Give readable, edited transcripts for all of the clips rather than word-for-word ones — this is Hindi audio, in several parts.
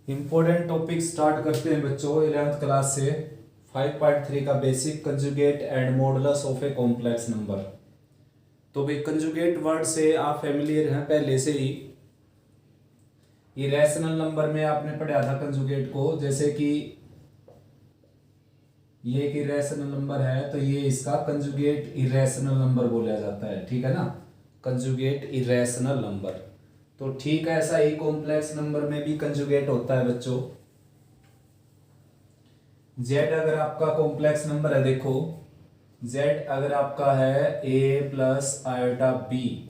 इम्पोर्टेंट टॉपिक स्टार्ट करते हैं बच्चों 11th क्लास से 5.3 का basic conjugate and modulus of a complex number. तो भाई कंजुगेट वर्ड से आप फेमिलियर हैं पहले से ही। इरेशनल नंबर में आपने पढ़ा था कंजुगेट को, जैसे कि ये एक इरेशनल नंबर है तो ये इसका कंजुगेट इरेशनल नंबर बोला जाता है, ठीक है ना, कंजुगेट इरेशनल नंबर। तो ठीक है, ऐसा ही कॉम्प्लेक्स नंबर में भी कंजुगेट होता है बच्चों। जेड अगर आपका कॉम्प्लेक्स नंबर है, देखो जेड अगर आपका है A plus iota B,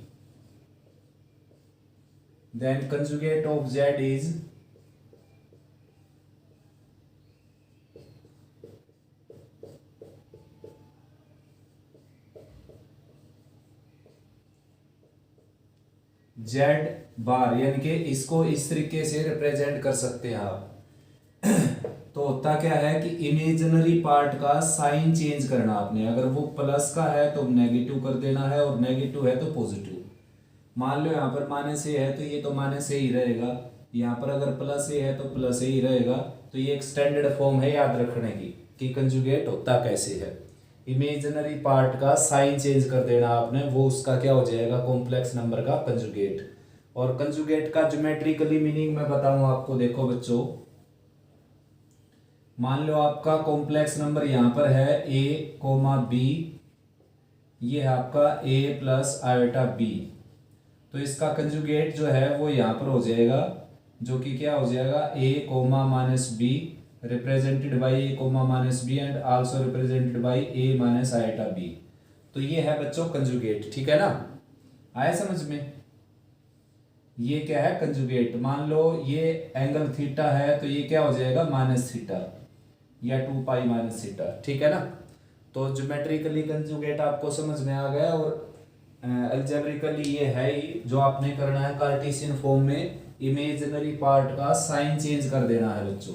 then conjugate of Z is Z bar, यानी कि इसको इस तरीके से रिप्रेजेंट कर सकते हैं आप। तो होता क्या है कि इमेजिनरी पार्ट का साइन चेंज करना आपने, अगर वो प्लस का है तो नेगेटिव कर देना है और नेगेटिव है तो पॉजिटिव। मान लो यहाँ पर माइनस ए है तो ये तो माइनस ए ही रहेगा, यहाँ पर अगर प्लस ए है तो प्लस ए ही रहेगा। तो ये एक स्टैंडर्ड फॉर्म है याद रखने की कि कंजुगेट होता कैसे है। इमेजिनरी पार्ट का साइन चेंज कर देना आपने, वो उसका क्या हो जाएगा, कॉम्प्लेक्स नंबर का कंजुगेट। और कंजुगेट का ज्योमेट्रिकली मीनिंग मैं बताऊं आपको, देखो बच्चों मान लो आपका कॉम्प्लेक्स नंबर यहाँ पर है a कोमा बी, ये है आपका a प्लस आयोटा बी। तो इसका कंजुगेट जो है वो यहाँ पर हो जाएगा, जो कि क्या हो जाएगा a comma minus B represented by a comma minus B and also represented by a minus iota B. तो ये है बच्चों कंजुगेट, ठीक है ना, आया समझ में। ये क्या है कंजुगेट, मान लो ये एंगल थीटा है तो ये क्या हो जाएगा माइनस थीटा या 2 पाई माइनस थीटा, ठीक है ना। तो ज्योमेट्रिकली कंजुगेट आपको समझ में आ गया। और अलजेब्रिकली ये है ही जो आपने करना है, कार्टेशियन फॉर्म में इमेजिनरी पार्ट का साइन चेंज कर देना है बच्चों।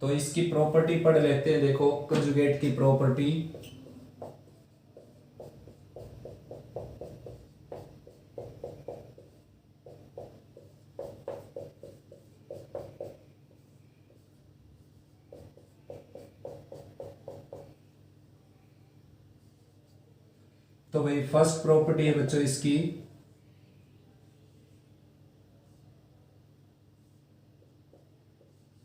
तो इसकी प्रॉपर्टी पढ़ लेते हैं, देखो कंजुगेट की प्रॉपर्टी। तो भाई फर्स्ट प्रॉपर्टी है बच्चों इसकी,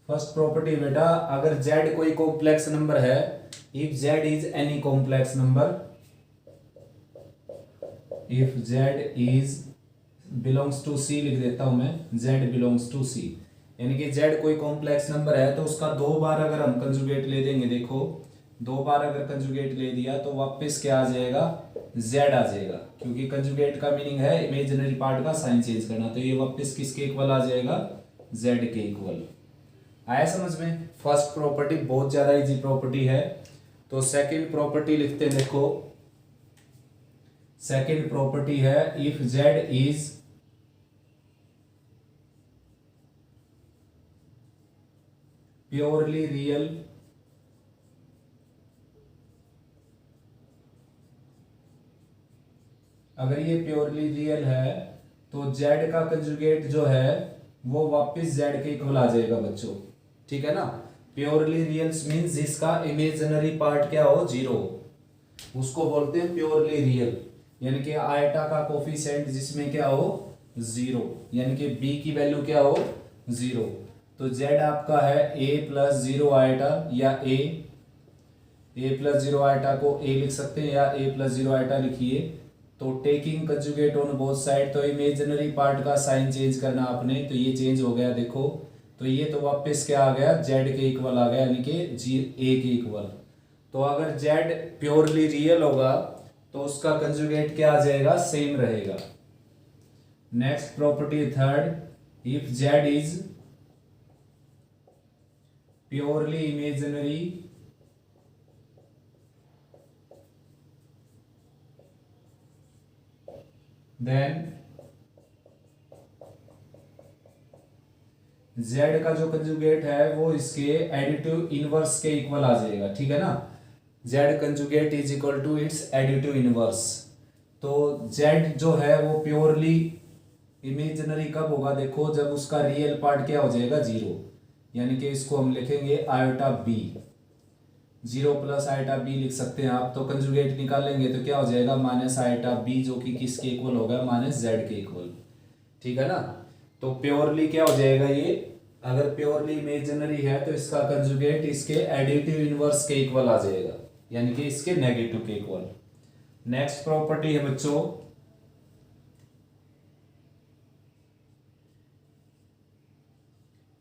फर्स्ट प्रॉपर्टी बेटा, अगर z कोई कॉम्प्लेक्स नंबर है, if z is any complex number, if z is belongs to c लिख देता हूं मैं, z बिलोंग्स टू c, यानी कि z कोई कॉम्प्लेक्स नंबर है तो उसका दो बार अगर हम कंजुगेट ले देंगे, देखो दो बार अगर कंजुगेट ले दिया तो वापस क्या आ जाएगा, z आ जाएगा, क्योंकि कंजुगेट का मीनिंग है इमेजिनरी पार्ट का साइन चेंज करना। तो ये वापस किसके इक्वल आ जाएगा, z के इक्वल। आया समझ में। फर्स्ट प्रॉपर्टी बहुत ज्यादा इजी प्रॉपर्टी है। तो सेकंड प्रॉपर्टी लिखते हैं, देखो सेकंड प्रॉपर्टी है if z is purely real, अगर ये प्योरली रियल है तो z का कंजुगेट जो है वो वापस z के इक्वल आ जाएगा बच्चों, ठीक है ना। प्योरली रियल मींस जिसका इमेजिनरी पार्ट क्या हो, जीरो, उसको बोलते हैं प्योरली रियल। यानी कि आयटा का कोफिशिएंट जिसमें क्या हो, जीरो, यानी कि b की वैल्यू क्या हो, जीरो। तो z आपका है a प्लस जीरो आयटा, या a प्लस जीरो आयटा को a लिख सकते हैं या a प्लस जीरो आयटा लिखिए। तो taking conjugate on both side, तो इमेजिनरी पार्ट का साइन चेंज करना आपने, तो ये चेंज हो गया देखो। तो ये तो वापस क्या आ गया, z के इक्वल आ गया, यानी कि a के इक्वल। तो अगर z प्योरली रियल होगा तो उसका कंजुगेट क्या आ जाएगा, सेम रहेगा। Next property third, if z is purely imaginary then z का जो कंजुगेट है वो इसके एडिटिव इनवर्स के इक्वल आ जाएगा, ठीक है ना। z conjugate is equal to its additive inverse. तो z जो है वो प्योरली इमेजिनरी कब होगा देखो, जब उसका रियल पार्ट क्या हो जाएगा, जीरो, यानी कि इसको हम लिखेंगे iota B, 0 plus iota B लिख सकते हैं आप। तो कंजुगेट निकालेंगे तो क्या हो जाएगा, माइनस आयोटा बी, जो कि किसके इक्वल होगा, माइनस जेड के इक्वल। ठीक है ना। तो प्योरली क्या हो जाएगा ये, अगर प्योरली इमेजिनरी है तो इसका कंजुगेट इसके एडिटिव इनवर्स के इक्वल आ जाएगा, यानी कि इसके नेगेटिव के इक्वल। नेक्स्ट प्रॉपर्टी है बच्चों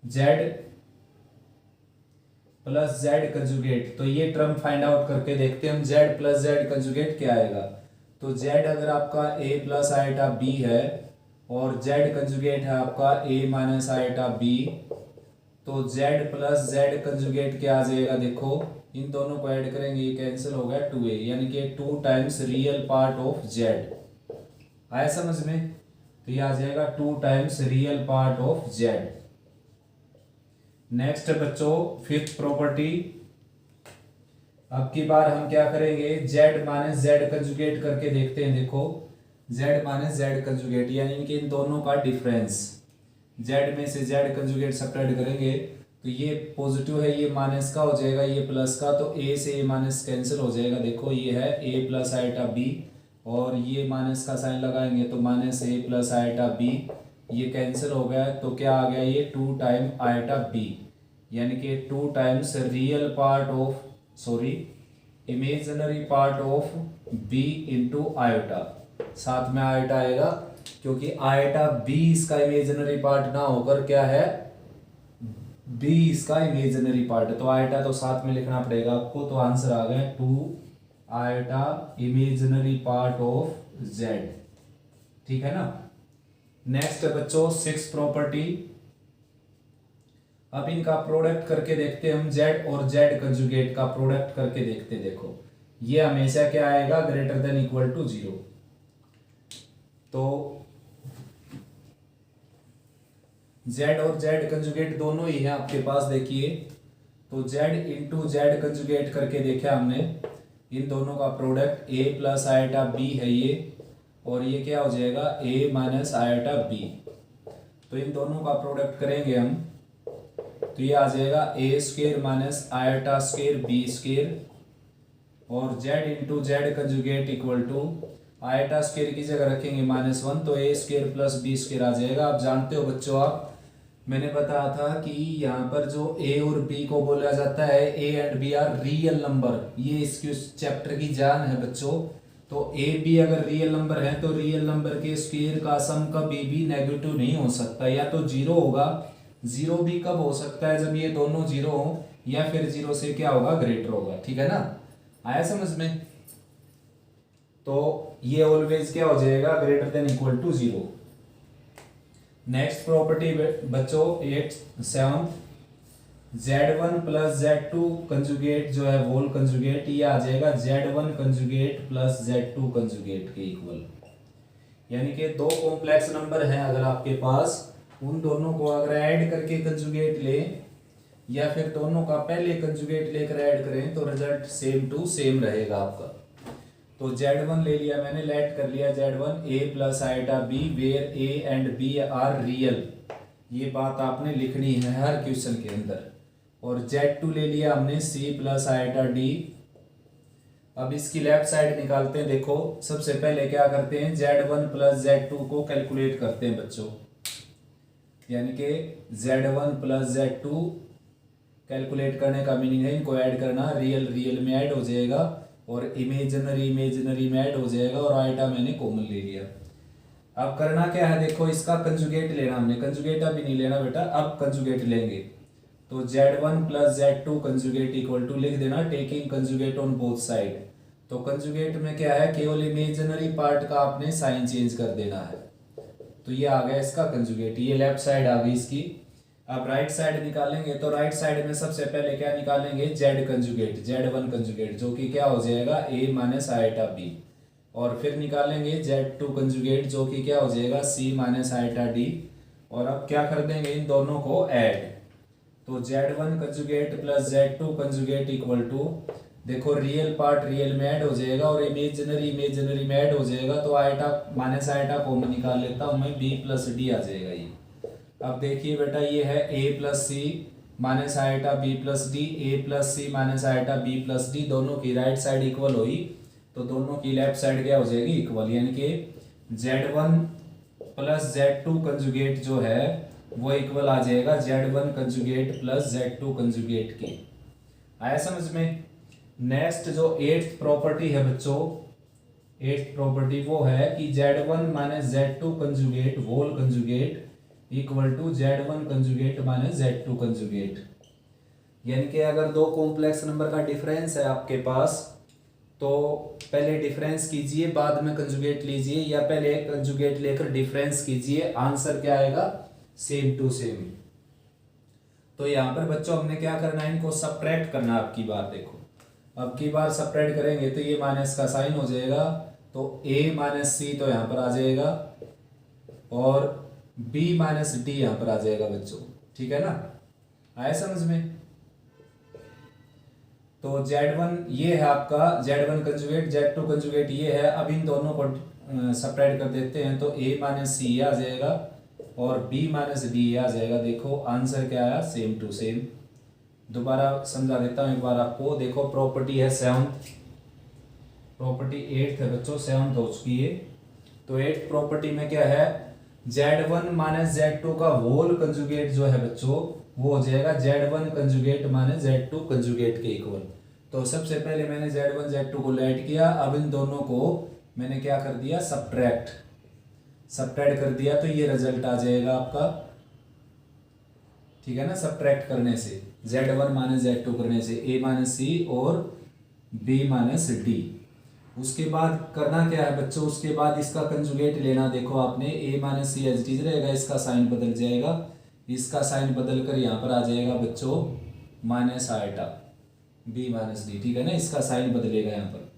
जेड प्लस जेड कंजुगेट। तो ये टर्म फाइंड आउट करके देखते हैं हम, जेड प्लस जेड कंजुगेट क्या आएगा। तो जेड अगर आपका ए प्लस आयोटा बी है और जेड कंजुगेट है आपका ए माइनस आयोटा बी, तो जेड प्लस जेड कंजुगेट क्या आ जाएगा देखो, इन दोनों को ऐड करेंगे ये कैंसिल हो गया 2a, यानी कि 2 times real part of Z. आया समझ में, तो ये आ जाएगा 2 times real part of Z. Next बच्चों फिफ्थ प्रॉपर्टी, अब की बार हम क्या करेंगे, जेड माइनस जेड कंजुगेट करके देखते हैं। देखो जेड माइनस जेड कंजुगेट, यानी कि इन दोनों का डिफरेंस, जेड में से जेड कंजुगेट सेपरेट करेंगे तो ये पॉजिटिव है, ये माइनस का हो जाएगा, ये प्लस का, तो ए से ए माइनस कैंसिल हो जाएगा। देखो ये है ए प्लस आयोटा बी और ये माइनस का साइन लगाएंगे तो माइनस ए प्लस आयोटा बी, ये कैंसिल हो गया तो क्या आ गया, ये 2 टाइम आयोटा बी, यानी कि 2 times real part of, sorry imaginary part of B into iota, साथ में आयोटा आएगा क्योंकि आयोटा बी इसका इमेजिनरी पार्ट ना होकर क्या है, बी इसका इमेजिनरी पार्ट है, तो आयोटा तो साथ में लिखना पड़ेगा आपको। तो आंसर आ गया 2 iota imaginary part of Z. ठीक है ना। नेक्स्ट बच्चों 6 प्रॉपर्टी, अब इनका प्रोडक्ट करके देखते हैं हम, जेड और जेड कंजुगेट का प्रोडक्ट करके देखते हैं। देखो ये हमेशा क्या आएगा, ग्रेटर देन इक्वल टू 0। तो जेड और जेड कंजुगेट दोनों ही है आपके पास, देखिए तो जेड इंटू जेड कंजुगेट करके देखा हमने, इन दोनों का product A plus iota B है ये, और ये क्या हो जाएगा ए माइनस आयोटा बी। तो इन दोनों का प्रोडक्ट करेंगे हम तो ये आ जाएगा A square minus iota square B square, और Z into Z conjugate equal to iota square की जगह रखेंगे -1, तो A square plus B square आ जाएगा। आप जानते हो बच्चों, आप मैंने बताया था कि यहाँ पर जो ए और बी को बोला जाता है, A and B are real number, ये इसकी चैप्टर की जान है बच्चों। तो ए बी अगर रियल नंबर है तो रियल नंबर के स्क्वायर का सम कभी भी नेगेटिव नहीं हो सकता, या तो 0 होगा। 0 भी कब हो सकता है, जब ये दोनों 0 हो, या फिर 0 से क्या होगा, ग्रेटर होगा। ठीक है ना, आया समझ में। तो ये ऑलवेज क्या हो जाएगा, greater than equal to 0। Next property बच्चों 7 Z1 प्लस Z2 कंजुगेट जो है वोल कंजुगेट, ये आ जाएगा Z1 conjugate plus Z2 conjugate के इक्वल। यानी कि दो कॉम्प्लेक्स नंबर हैं अगर आपके पास, उन दोनों को अगर ऐड करके कंजुगेट लें या फिर दोनों का पहले कंजुगेट लेकर ऐड करें तो रिजल्ट सेम टू सेम रहेगा आपका। तो Z1 ले लिया मैंने, लेट कर लिया Z1 a plus iota b where a and b are real, ये बात आपने लिखनी है हर क्वेश्चन के अंदर। और Z2 ले लिया हमने c प्लस आयोटा d। अब इसकी लेफ्ट साइड निकालते हैं। देखो सबसे पहले क्या करते हैं, Z1 प्लस Z2 को कैलकुलेट करते हैं बच्चों, यानी कि Z1 प्लस Z2 कैलकुलेट करने का मीनिंग है इनको ऐड करना, रियल रियल में ऐड हो जाएगा और इमेजिनरी इमेजिनरी में ऐड हो जाएगा, और आयोटा मैंने कॉमन ले लिया। अब करना क्या है, देखो इसका कंजुगेट लेना हमने, कंजुगेट अभी नहीं लेना बेटा, अब कंजुगेट लेंगे। तो Z1 plus Z2 conjugate equal to लिख देना, taking conjugate on both side. तो कंजुगेट में क्या है, केवल इमेजिनरी पार्ट का आपने साइन चेंज कर देना है। तो ये आ गया इसका कंजुगेट, ये लेफ्ट साइड आ गई इसकी। अब राइट साइड निकालेंगे तो राइट साइड में सबसे पहले क्या निकालेंगे, जेड कंजुगेट, Z1 कंजुगेट, जो कि क्या हो जाएगा a माइनस आयोटा b, और फिर निकालेंगे Z2 कंजुगेट, जो कि क्या हो जाएगा c माइनस आयोटा d। और अब क्या कर देंगे, इन दोनों को ऐड। तो Z1 conjugate plus Z2 conjugate equal to देखो रियल पार्ट रियल में ऐड हो जाएगा और इमेजिनरी इमेजिनरी में ऐड हो जाएगा, तो आयटा माइनस आयटा कॉमन निकाल लेता हूँ मैं, बी प्लस डी आ जाएगा ये। अब देखिए बेटा ये है A plus C minus iota B plus D, A plus C minus iota B plus D, दोनों की राइट साइड इक्वल हुई तो दोनों की लेफ्ट साइड क्या हो जाएगी, इक्वल, यानी कि Z1 प्लस Z2 कंजुगेट जो है वो इक्वल आ जाएगा Z1 conjugate plus Z2 conjugate के। आया समझ में। नेक्स्ट जो एट्थ प्रॉपर्टी है बच्चों, एट्थ प्रॉपर्टी वो है कि Z1 minus Z2 conjugate whole conjugate equal to Z1 conjugate minus Z2 conjugate. यानी कि अगर दो कॉम्प्लेक्स नंबर का डिफरेंस है आपके पास तो पहले डिफरेंस कीजिए बाद में कंजुगेट लीजिए, या पहले कंजुगेट लेकर डिफरेंस कीजिए, आंसर क्या आएगा, सेम टू सेम। तो यहाँ पर बच्चों हमने क्या करना है, इनको सब्ट्रैक्ट करना है। अब की बार देखो, अब की बार सब्ट्रैक्ट करेंगे तो ये माइनस का साइन हो जाएगा, तो a माइनस सी तो यहाँ पर आ जाएगा और b माइनस डी यहाँ पर आ जाएगा बच्चों, ठीक है ना। आया समझ में। तो Z1 ये है आपका Z1 कंजुगेट, Z2 कंजुगेट ये है। अब इन दोनों को सब्ट्रैक्ट कर देते हैं तो a माइनस सी आ जाएगा और b माइनस डी आ जाएगा। देखो आंसर क्या आया, सेम टू सेम। दोबारा समझा देता हूँ एक बार आपको। देखो प्रॉपर्टी है सेवंथ, प्रॉपर्टी एट्थ है बच्चों, सेवंथ हो चुकी है। तो एट्थ प्रॉपर्टी में क्या है, Z1 माइनस Z2 का होल कंजुगेट जो है बच्चों वो हो जाएगा Z1 conjugate minus Z2 conjugate के इक्वल। तो सबसे पहले मैंने Z1 Z2 को लेट किया, अब इन दोनों को मैंने क्या कर दिया, सब्ट्रैक्ट कर दिया, तो ये रिजल्ट आ जाएगा आपका, ठीक है ना। सब्ट्रैक्ट करने से Z1 माइनस Z2 करने से a माइनस सी और b माइनस डी। उसके बाद करना क्या है बच्चों, उसके बाद इसका कंजुगेट लेना। देखो आपने a minus C as it is रहेगा, इसका साइन बदल जाएगा, इसका साइन बदल कर यहाँ पर आ जाएगा बच्चों minus eta b minus D, ठीक है ना। इसका साइन बदलेगा यहाँ पर।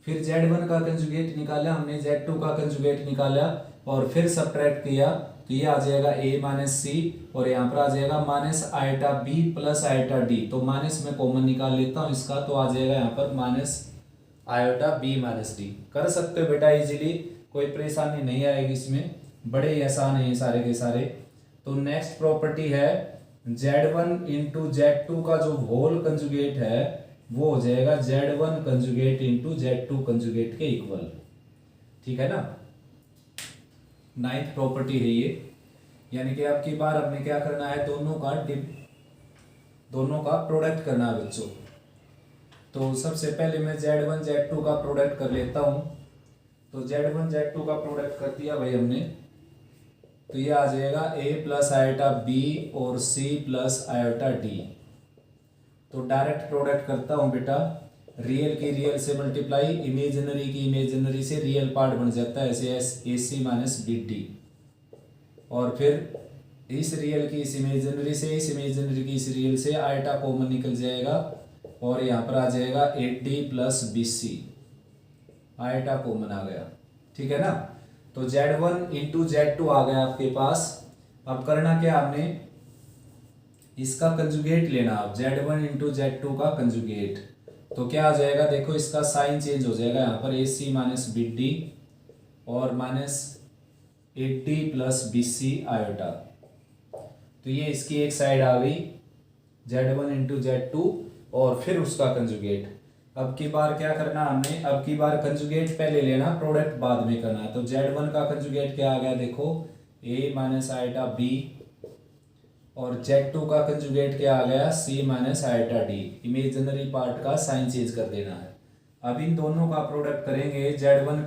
फिर Z1 का कंजुगेट निकाला हमने, Z2 का कंजुगेट निकाला और फिर सब्ट्रैक्ट किया तो ये आ जाएगा a माइनस सी और यहाँ पर आ जाएगा minus eta b plus eta D. तो माइनस में कॉमन निकाल लेता हूँ इसका, तो आ जाएगा यहाँ पर minus iota b minus D. कर सकते हो बेटा इजीली, कोई परेशानी नहीं आएगी इसमें, बड़े ही आसान है ये सारे के सारे। तो नेक्स्ट प्रॉपर्टी है Z1 इंटू Z2 का जो होल कंजुगेट है वो हो जाएगा Z1 conjugate into Z2 conjugate के इक्वल, ठीक है ना। नाइन्थ प्रॉपर्टी है ये। यानी कि अब की बार हमने क्या करना है, दोनों का प्रोडक्ट करना है बच्चों। तो सबसे पहले मैं Z1 Z2 का प्रोडक्ट कर लेता हूं। तो Z1 Z2 का प्रोडक्ट कर दिया भाई हमने, तो ये आ जाएगा a प्लस आयोटा b और c प्लस आयोटा d। तो डायरेक्ट प्रोडक्ट करता हूं बेटा, रियल की रियल से मल्टीप्लाई, इमेजिनरी की इमेजिनरी से रियल पार्ट बन जाता है, ऐसे ए सी माइनस बी डी। और फिर इस रियल की इस इमेजिनरी से, इस इमेजिनरी की इस रियल से आयटा कॉमन निकल जाएगा और यहाँ पर आ जाएगा A D plus B C, iota common आ गया, ठीक है ना। तो Z1 इंटू Z2 आ गया आपके पास। अब करना क्या आपने, इसका कंजुगेट लेना आप, Z1 इंटू Z2 का कंजुगेट। तो क्या आ जाएगा, देखो इसका साइन चेंज हो जाएगा यहाँ पर, A C minus B D और minus A D plus B C iota. तो ये इसकी एक साइड आ गई Z1 इंटू Z2 और फिर उसका कंजुगेट। अब की बार क्या करना हमने, अब की बार कंजुगेट पहले लेना, प्रोडक्ट बाद में करना है। तो Z1 का कंजुगेट क्या आ गया, देखो a माइनस आयटा b और Z2 का कंजुगेट क्या आ गया, c minus eta d। Imaginary part का साइन चेंज कर देना है। अब इन दोनों का प्रोडक्ट करेंगे, Z1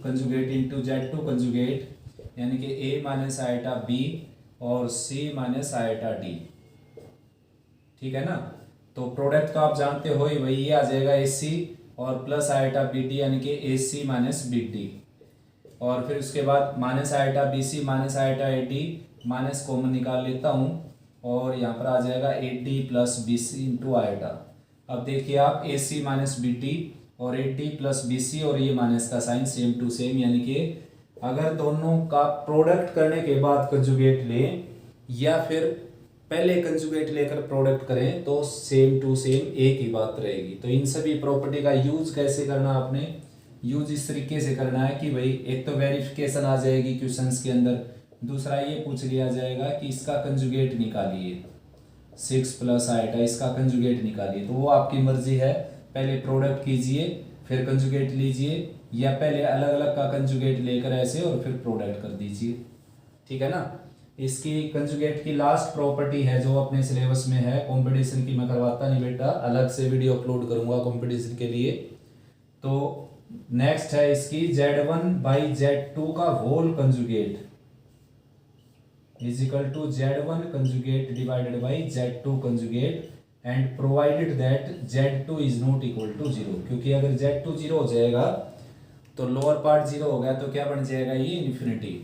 conjugate into Z2 conjugate, यानी कि a माइनस आयटा b और c माइनस आयटा d, ठीक है ना। तो प्रोडक्ट तो आप जानते हो ही, वही ये आ जाएगा ए सी और प्लस आयटा बी डी, यानी कि A C minus B D. और फिर उसके बाद minus iota B C minus iota A D, minus common निकाल लेता हूँ और यहाँ पर आ जाएगा A D plus B C into iota. अब देखिए आप, A C minus B D और A D plus B C और ये माइनस का साइन सेम टू सेम, यानी कि अगर दोनों का प्रोडक्ट करने के बाद कंजुगेट लें या फिर पहले कंजुगेट लेकर प्रोडक्ट करें तो सेम टू सेम एक ही बात रहेगी। तो इन सभी प्रॉपर्टी का यूज कैसे करना, आपने यूज इस तरीके से करना है कि भाई एक तो वेरिफिकेशन आ जाएगी क्वेश्चंस के अंदर, दूसरा ये पूछ लिया जाएगा कि इसका कंजुगेट निकालिए, 6 प्लस आइटा इसका कंजुगेट निकालिए। तो वो आपकी मर्जी है, पहले प्रोडक्ट कीजिए फिर कंजुगेट लीजिए, या पहले अलग अलग का कंजुगेट लेकर ऐसे और फिर प्रोडक्ट कर दीजिए, ठीक है ना। इसकी कंजुगेट की लास्ट प्रॉपर्टी है जो अपने सिलेबस में है, कंपटीशन की मैं करवाता नहीं बेटा, अलग से वीडियो अपलोड करूंगा कंपटीशन के लिए। तो नेक्स्ट है इसकी Z1 बाई Z2 का whole conjugate is equal to Z1 conjugate divided by Z2 conjugate and provided that Z2 is not equal to 0। क्योंकि अगर Z2 0 हो जाएगा तो लोअर पार्ट 0 हो गया तो क्या बन जाएगा ये इन्फिनिटी।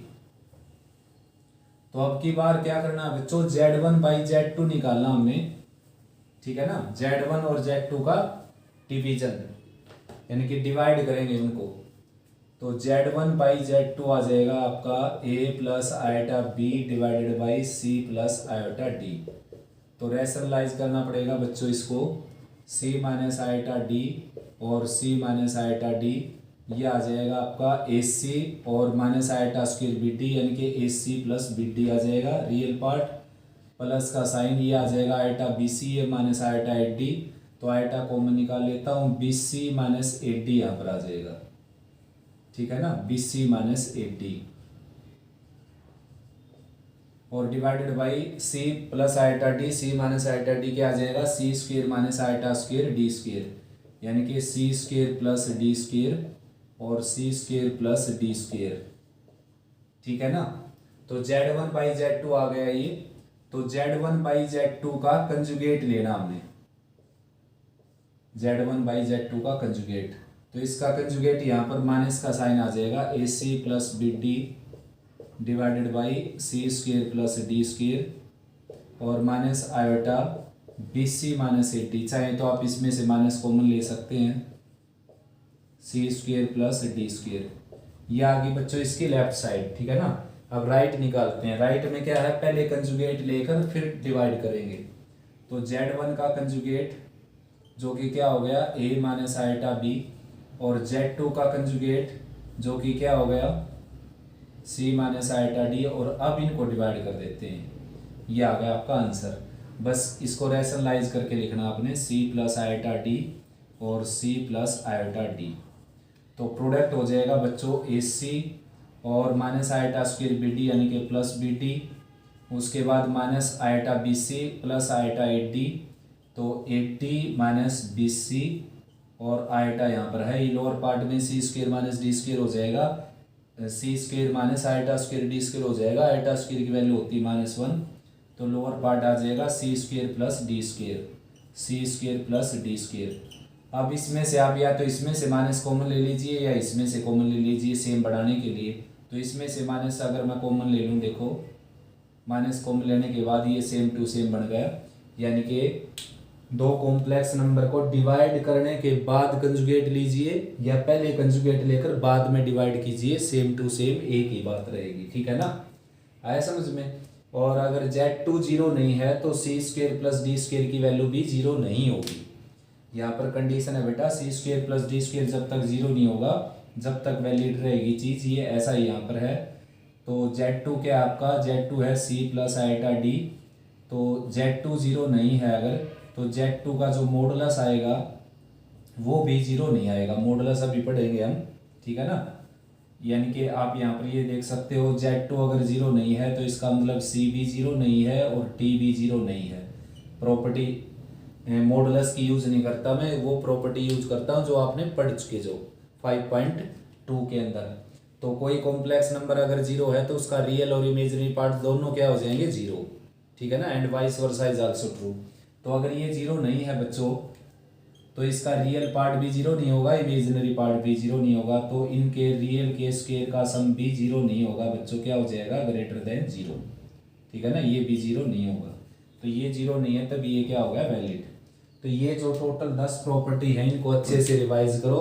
तो अब की बार क्या करना है बच्चों, Z1 बाई Z2 निकालना हमने, ठीक है ना। Z1 और Z2 का डिवीजन यानी कि डिवाइड करेंगे उनको। तो Z1 बाई Z2 आ जाएगा आपका A plus iota B divided by C plus iota D। तो रैशनलाइज करना पड़ेगा बच्चों इसको, C माइनस आयोटा D और C माइनस आयोटा D, ये आ जाएगा आपका AC और माइनस आयोटा स्क्वायर BD यानी कि AC प्लस BD आ जाएगा रियल पार्ट, प्लस का साइन ये आ जाएगा iota BC minus iota 8D। तो आयोटा कॉमन निकाल लेता हूँ, BC माइनस 8D यहाँ पर आ जाएगा, ठीक है ना, BC माइनस 8D और divided by C plus iota D, C minus iota D क्या आ जाएगा, C square minus iota square D square यानी कि C square plus D square और C square plus D square, ठीक है ना। तो Z1 बाई Z2 आ गया ये। तो Z1 बाई Z2 का कंजुगेट लेना हमने, Z1 बाई Z2 का कंजुगेट। तो इसका कंजुगेट यहाँ पर माइनस का साइन आ जाएगा, AC plus BD divided by C square plus D square और माइनस आयोटा BC माइनस 80। चाहे तो आप इसमें से माइनस कॉमन ले सकते हैं, C square plus D square. ये आ गई बच्चों इसकी लेफ्ट साइड, ठीक है ना। अब राइट निकालते हैं। राइट में क्या है, पहले कंजुगेट लेकर फिर डिवाइड करेंगे। तो Z1 का कंजुगेट जो कि क्या हो गया A माइनस आयोटा B और Z2 का कंजुगेट जो कि क्या हो गया C माइनस आयोटा D और अब इनको डिवाइड कर देते हैं, ये आ गया आपका आंसर। बस इसको रैशनलाइज करके लिखना आपने, C प्लस आयोटा D और C प्लस आयोटा D। तो प्रोडक्ट हो जाएगा बच्चों AC और माइनस आयोटा स्क्वायर BD यानी कि प्लस BD, उसके बाद minus iota BC plus iota 8D। तो 80 माइनस BC और आयोटा यहाँ पर है, ये लोअर पार्ट में C square minus D square हो जाएगा, C square minus iota square D square हो जाएगा, आयोटा स्क्वायर की वैल्यू होती है -1। तो लोअर पार्ट आ जाएगा C square plus D square, C square plus D square. अब इसमें से आप या तो इसमें से माइनस कॉमन ले लीजिए या इसमें से कॉमन ले लीजिए सेम बढ़ाने के लिए। तो इसमें से माइनस अगर मैं कॉमन ले लूँ, देखो माइनस कॉमन लेने के बाद ये सेम टू सेम बन गया, यानी कि दो कॉम्प्लेक्स नंबर को डिवाइड करने के बाद कंजुगेट लीजिए या पहले कंजुगेट लेकर बाद में डिवाइड कीजिए, सेम टू सेम एक ही बात रहेगी, ठीक है ना। आया समझ में। और अगर Z2 0 नहीं है तो C square plus D square की वैल्यू भी 0 नहीं होगी। यहाँ पर कंडीशन है बेटा, C square plus D square जब तक 0 नहीं होगा जब तक वैलिड रहेगी चीज़, ये ऐसा ही यहाँ पर है। तो Z2 क्या आपका, Z2 है C प्लस आयोटा D। तो Z2 0 नहीं है अगर, तो Z2 का जो मॉडुलस आएगा वो भी 0 नहीं आएगा, मॉडुलस अभी पढ़ेंगे हम, ठीक है ना। यानी कि आप यहाँ पर ये देख सकते हो Z2 अगर 0 नहीं है तो इसका मतलब C भी 0 नहीं है और T भी 0 नहीं है। प्रॉपर्टी मॉडुलस की यूज नहीं करता मैं, वो प्रॉपर्टी यूज करता हूँ जो आपने पढ़ चुके जो 5.2 के अंदर। तो कोई कॉम्प्लेक्स नंबर अगर 0 है तो उसका रियल और इमेजिनरी पार्ट दोनों क्या हो जाएंगे 0, ठीक है ना। And vice versa is also true. तो अगर ये 0 नहीं है बच्चों तो इसका रियल पार्ट भी 0 नहीं होगा, इमेजिनरी पार्ट भी 0 नहीं होगा। तो इनके रियल के स्क्वायर का सम भी 0 नहीं होगा बच्चों, क्या हो जाएगा ग्रेटर देन 0, ठीक है ना। ये भी 0 नहीं होगा, तो ये 0 नहीं है तब ये क्या होगा वैलिड। तो ये जो टोटल 10 प्रॉपर्टी है इनको अच्छे से रिवाइज करो।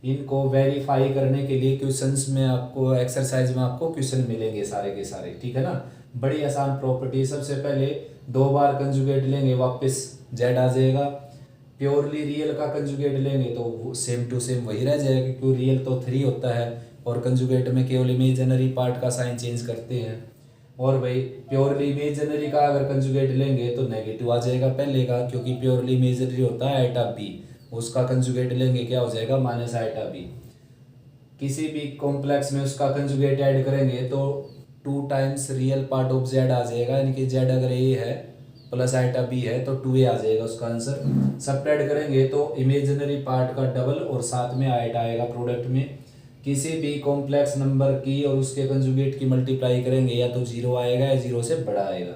इनको वेरीफाई करने के लिए क्वेश्चंस में आपको, एक्सरसाइज में आपको क्वेश्चन मिलेंगे सारे के सारे, ठीक है ना। बड़ी आसान प्रॉपर्टी। सबसे पहले 2 बार कंजुगेट लेंगे वापस जेड आ जाएगा। प्योरली रियल का कंजुगेट लेंगे तो वो सेम टू सेम वही रह जाएगा, क्योंकि रियल तो 3 होता है और कंजुगेट में केवल इमेजिनरी पार्ट का साइन चेंज करते हैं। और भाई प्योरली इमेजिनरी का अगर कंजुगेट लेंगे तो नेगेटिव आ जाएगा पहले का, क्योंकि प्योरली इमेजिनरी होता है आइटा बी, उसका कंजुगेट लेंगे क्या हो जाएगा माइनस आइटा बी। किसी भी कॉम्प्लेक्स में उसका कंजुगेट ऐड करेंगे तो 2 times real part of Z आ जाएगा, यानी कि जेड अगर ए है प्लस आइटा बी है तो 2a आ जाएगा उसका आंसर। सब्ट्रैक्ट करेंगे तो इमेजिनरी पार्ट का डबल और साथ में आइटा आएगा प्रोडक्ट में। किसी भी कॉम्प्लेक्स नंबर की और उसके कंजुगेट की मल्टीप्लाई करेंगे या तो 0 आएगा या 0 से बड़ा आएगा।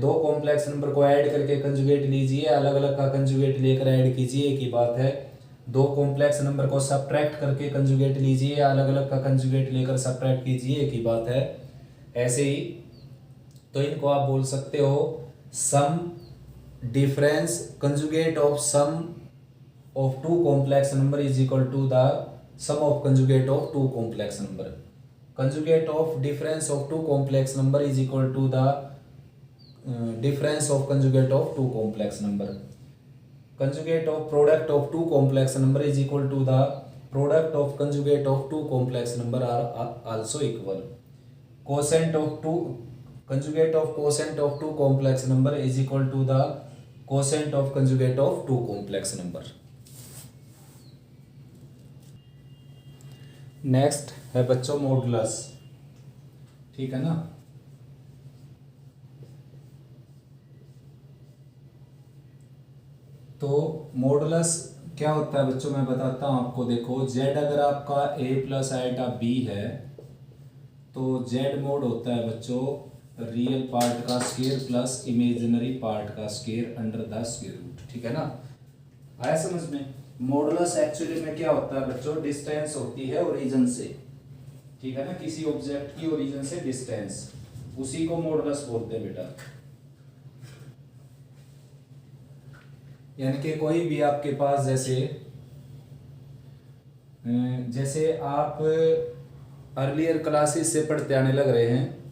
2 कॉम्प्लेक्स नंबर को ऐड करके कंजुगेट लीजिए, अलग अलग का कंजुगेट लेकर ऐड कीजिए, एक ही बात है। 2 कॉम्प्लेक्स नंबर को सब्ट्रैक्ट करके कंजुगेट लीजिए, अलग अलग का कंजुगेट लेकर सब्ट्रैक्ट कीजिए, एक ही बात है। ऐसे ही तो इनको आप बोल सकते हो sum difference conjugate of sum of 2 complex number is equal to the sum of conjugate of 2 complex number. Conjugate of difference of 2 complex number is equal to the difference of conjugate of 2 complex number. Conjugate of product of 2 complex number is equal to the product of conjugate of 2 complex number are also equal. Quotient of 2 conjugate of quotient of 2 complex number is equal to the quotient of conjugate of 2 complex number. Next है बच्चों मॉडुलस, ठीक है ना। तो मॉडुलस क्या होता है बच्चों, मैं बताता हूँ आपको। देखो z अगर आपका a प्लस आइटा b है तो z मोड होता है बच्चों रियल पार्ट का स्क्वायर प्लस इमेजिनरी पार्ट का square under the square root, ठीक है ना। आया समझ में। मॉडुलस एक्चुअली में क्या होता है बच्चों, डिस्टेंस होती है ओरिजिन से, ठीक है ना, किसी ऑब्जेक्ट की ओरिजिन से डिस्टेंस, उसी को मॉडुलस बोलते हैं बेटा। यानी कि कोई भी आपके पास जैसे आप अर्लियर क्लासेस से पढ़ते आने लग रहे हैं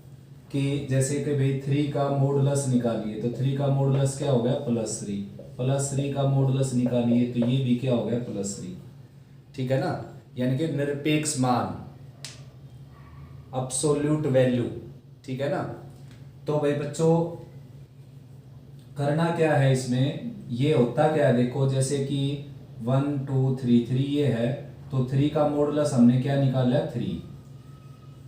कि जैसे कि भाई 3 का मॉडुलस निकालिए, तो 3 का मॉडुलस क्या हो गया +3, +3 का मॉडुलस निकालिए तो ये भी क्या हो गया +3, ठीक है ना। यानी कि निरपेक्ष मान, अब्सोल्यूट वैल्यू, ठीक है ना। तो भाई बच्चों करना क्या है इसमें, ये होता क्या है देखो, जैसे कि 1 2 3 3 ये है तो 3 का मॉडुलस हमने क्या निकाला है 3,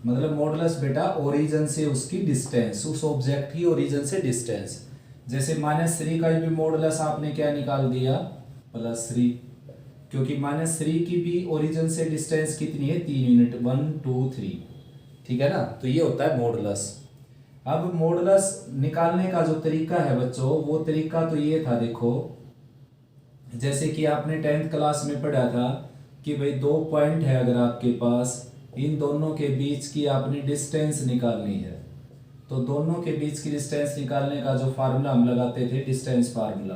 मतलब मॉडुलस बेटा ओरिजिन से उसकी डिस्टेंस, उस ऑब्जेक्ट की ओरिजिन से डिस्टेंस। जैसे -3 का भी मॉडुलस आपने क्या निकाल दिया +3, क्योंकि -3 की भी ओरिजिन से डिस्टेंस कितनी है 3 यूनिट, 1 2 3, ठीक है ना। तो ये होता है मॉडुलस। अब मॉडुलस निकालने का जो तरीका है बच्चों, वो तरीका तो ये था, देखो जैसे कि आपने 10th क्लास में पढ़ा था कि भाई 2 पॉइंट है अगर आपके पास, इन दोनों के बीच की आपने डिस्टेंस निकालनी है, तो दोनों के बीच की डिस्टेंस निकालने का जो फार्मूला हम लगाते थे डिस्टेंस फार्मूला,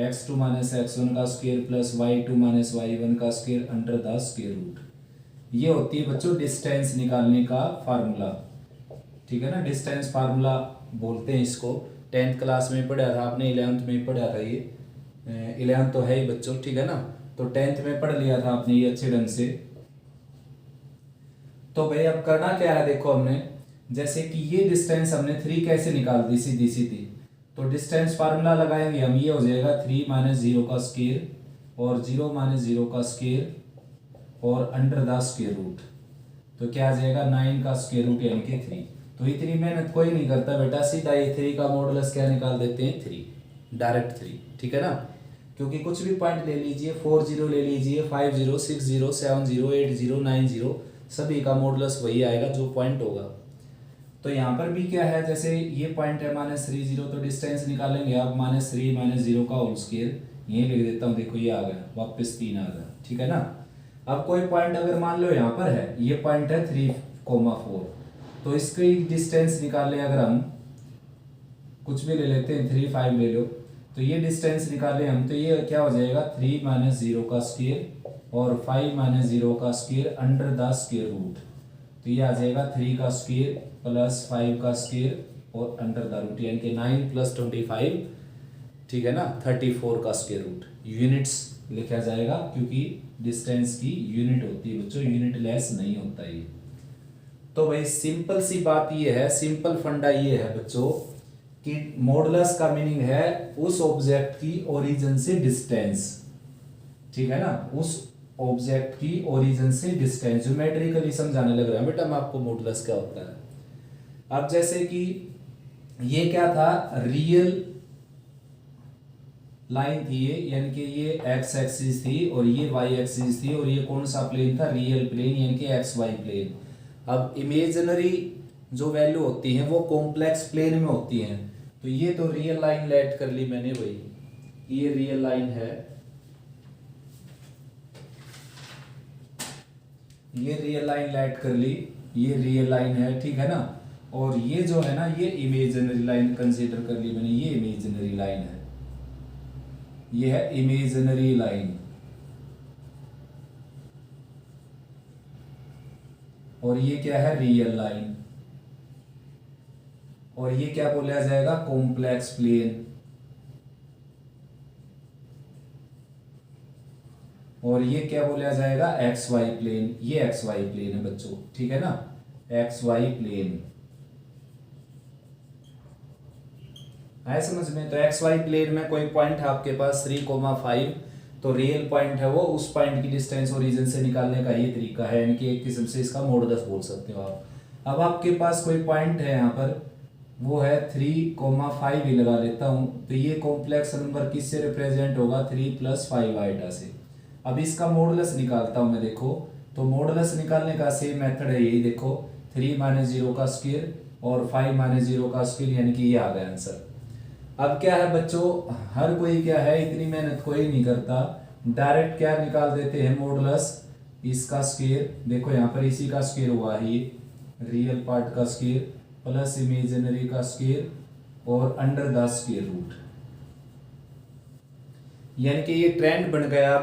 x2 - x1 का स्क्वायर प्लस y2 - y1 का square under the square root, ये होती है बच्चों डिस्टेंस निकालने का फार्मूला, ठीक है ना। डिस्टेंस फार्मूला बोलते हैं इसको। 10th क्लास में पढ़ा था आपने, 11th में पढ़ा था, ये 11th तो है ही बच्चों, ठीक है ना। तो 10th में पढ़ लिया था आपने ये अच्छे ढंग से। तो भाई अब करना क्या है, देखो हमने जैसे कि ये डिस्टेंस हमने 3 कैसे निकाल दी, सीधी सीधी, तो डिस्टेंस फार्मूला लगाएंगे हम, ये हो जाएगा 3 - 0 का स्क्वायर और 0 - 0 का स्क्वायर और अंडर द स्क्वायर रूट, तो क्या आ जाएगा 9 का स्क्वायर रूट यानी कि 3। तो इतनी मेहनत कोई नहीं करता बेटा, सीधा ये 3 का मॉडुलस क्या निकाल देते हैं 3, डायरेक्ट 3, ठीक है ना। क्योंकि कुछ भी पॉइंट ले लीजिए, 4 0 ले लीजिए, 5 0 6 0 7 0 8 0 9 0, सभी का मॉडुलस वही आएगा जो पॉइंट होगा। तो यहाँ पर भी क्या है, जैसे ये पॉइंट है -3 0, तो डिस्टेंस निकालेंगे आप -3 - 0 का होल स्क्वायर, ये लिख देता हूँ, देखो ये आ गया वापस 3 आ गया, ठीक है ना। अब कोई पॉइंट अगर मान लो यहाँ पर है, ये पॉइंट है 3,4, तो इसकी डिस्टेंस निकाल लें अगर हम, कुछ भी ले लेते हैं 3 5 ले लो, तो ये डिस्टेंस निकाले हम, तो ये क्या हो जाएगा 3 - 0 का स्क्वायर और 5 माइनस 0 का square under the square root. तो ये आ जाएगा 3 का स्क्वायर प्लस 5 का स्क्वायर और अंडर द रूट, यानी कि 9 प्लस 25, ठीक है ना, 34 का स्क्वायर रूट। यूनिट्स लिखा जाएगा क्योंकि डिस्टेंस की यूनिट होती है बच्चों, यूनिट लेस नहीं होता ये। तो भाई सिंपल सी बात ये है, सिंपल फंडा ये है बच्चों कि मॉडुलस का मीनिंग है उस ऑब्जेक्ट की ओरिजिन से डिस्टेंस, ठीक है ना, उस ऑब्जेक्ट की ओरिजिन से डिस्टेंस। ज्योमेट्रिकली समझाने लग रहा है बेटा मैं आपको मॉडुलस क्या होता है। अब जैसे कि ये क्या था, रियल लाइन थी ये, यानी कि ये एक्स एक्सिस थी और ये वाई एक्सिस थी, और ये कौन सा प्लेन था, रियल प्लेन, यानी कि एक्स वाई प्लेन। अब इमेजिनरी जो वैल्यू होती हैं वो कॉम्प्लेक्स प्लेन में होती हैं। तो ये तो रियल लाइन लेट कर ली मैंने भाई, ये रियल लाइन है, ये रियल लाइन लेट कर ली, ये रियल लाइन है, ठीक है ना। और ये जो है ना, ये इमेजिनरी लाइन कंसीडर कर ली मैंने, ये इमेजिनरी लाइन है, ये है इमेजिनरी लाइन। और ये क्या है, रियल लाइन। और ये क्या बोला जाएगा, कॉम्प्लेक्स प्लेन। और ये क्या बोला जाएगा, एक्स वाई प्लेन। ये एक्स वाई प्लेन है बच्चों, ठीक है ना, एक्स वाई प्लेन है समझ में। तो एक्स वाई प्लेन में कोई पॉइंट है आपके पास 3,5, तो रियल पॉइंट है वो, उस पॉइंट की डिस्टेंस ओरिजिन से निकालने का ये तरीका है, यानी कि एक किस्म से इसका मॉडुलस बोल सकते हो आप। अब आपके पास कोई पॉइंट है यहाँ पर, वो है 3,5 ही लगा लेता हूँ। तो ये कॉम्प्लेक्स नंबर किससे रिप्रेजेंट होगा, 3 + 5 आइटा से। अब इसका मॉडुलस निकालता हूँ मैं, देखो तो मॉडुलस निकालने का सेम मेथड है यही, देखो 3 - 0 का स्क्वायर और 5 - 0 का स्क्वायर, यानी कि ये आ गया आंसर। अब क्या है बच्चों, हर कोई क्या है, इतनी मेहनत कोई नहीं करता, डायरेक्ट क्या निकाल देते हैं मॉडुलस, इसका स्क्वायर, देखो यहाँ पर इसी का स्क्वायर हुआ है, ये रियल पार्ट का स्क्वायर प्लस इमेजिनरी का स्क्वायर और अंडर द स्क्वायर रूट। यानी कि ये ट्रेंड बन गया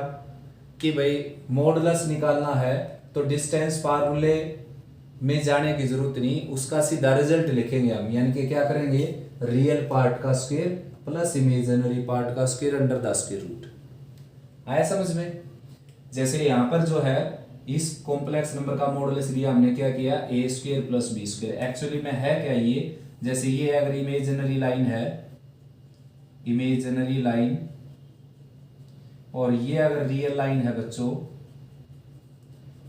कि भाई मॉडुलस निकालना है तो डिस्टेंस फार्मूले में जाने की जरूरत नहीं, उसका सीधा रिजल्ट लिखेंगे हम। यानी कि क्या करेंगे, रियल पार्ट का स्क्वायर प्लस इमेजिनरी पार्ट का square under the square root. आया समझ में। जैसे यहाँ पर जो है इस कॉम्प्लेक्स नंबर का मॉडुलस लिया हमने, क्या किया, a² + b²। एक्चुअली में है क्या ये, जैसे ये अगर इमेजिनरी लाइन है, इमेजिनरी लाइन, और ये अगर रियल लाइन है बच्चों,